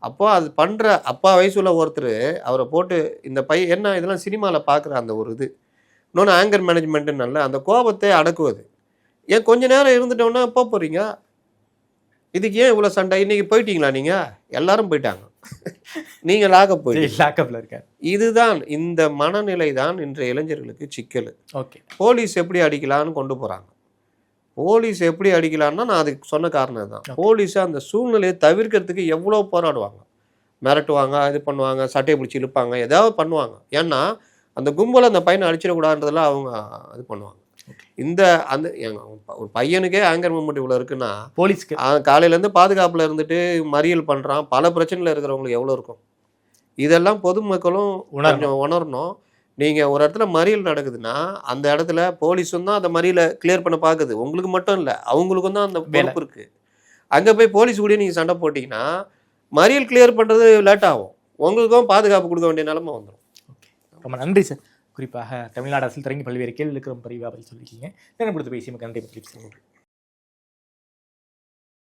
அப்போ அது பண்ணுற அப்பா வயசுல ஒருத்தர் அவரை போட்டு இந்த பையன் என்ன இதெல்லாம் சினிமாவில் பார்க்குற அந்த ஒரு இது இன்னொன்று ஆங்கர் மேனேஜ்மெண்ட்டுனால அந்த கோபத்தை அடக்குவது. ஏன் கொஞ்ச நேரம் இருந்துட்டோன்னா போகிறீங்க, இதுக்கு ஏன் இவ்வளோ சண்டை? இன்றைக்கி போயிட்டீங்களா? நீங்கள் எல்லாரும் போயிட்டாங்க, நீங்கள் லாக்கப் போயிட்டீங்க. லாக்கப்ல இருக்காரு. இதுதான் இந்த மனநிலை தான் இன்றைய இளைஞர்களுக்கு சிக்கல். ஓகே, போலீஸ் எப்படி அடிக்கலான்னு கொண்டு போகிறாங்க. போலீஸ் எப்படி அடிக்கலான்னா நான் அதுக்கு சொன்ன காரணம் தான். போலீஸை அந்த சூழ்நிலையை தவிர்க்கிறதுக்கு எவ்வளோ போராடுவாங்க, மிரட்டுவாங்க, இது பண்ணுவாங்க, சட்டையை பிடிச்சி இழுப்பாங்க, ஏதாவது பண்ணுவாங்க. ஏன்னா அந்த கும்பலை அந்த பையனை அடிச்சிடக்கூடாதுன்றதெல்லாம் அவங்க இது பண்ணுவாங்க. இந்த அந்த ஒரு பையனுக்கே ஆங்கர் மூமெண்ட் இவ்வளோ இருக்குன்னா போலீஸ்க்கு காலையிலேருந்து பாதுகாப்பில் இருந்துட்டு மறியல் பண்ணுறான், பல பிரச்சனையில் இருக்கிறவங்களுக்கு எவ்வளோ இருக்கும். இதெல்லாம் பொதுமக்களும் கொஞ்சம் உணரணும். நீங்கள் ஒரு இடத்துல மறியல் நடக்குதுன்னா அந்த இடத்துல போலீஸும் தான் அந்த மறியலை கிளியர் பண்ண பார்க்குது. உங்களுக்கு மட்டும் இல்லை, அவங்களுக்கும் தான் அந்த பொறுப்பு இருக்குது. அங்கே போய் போலீஸ் கூட நீங்கள் சண்டை போட்டிங்கன்னா மறியல் கிளியர் பண்ணுறது லேட் ஆகும், உங்களுக்கும் பாதுகாப்பு கொடுக்க வேண்டிய நிலைமை வந்துடும். ரொம்ப நன்றி சார். குறிப்பாக தமிழ்நாடு அரசியல் தொடங்கி பல்வேறு கேள்வி இருக்கிற பதிவாக சொல்லியிருக்கீங்க. நேரம் கொடுத்து பேசி நன்றி.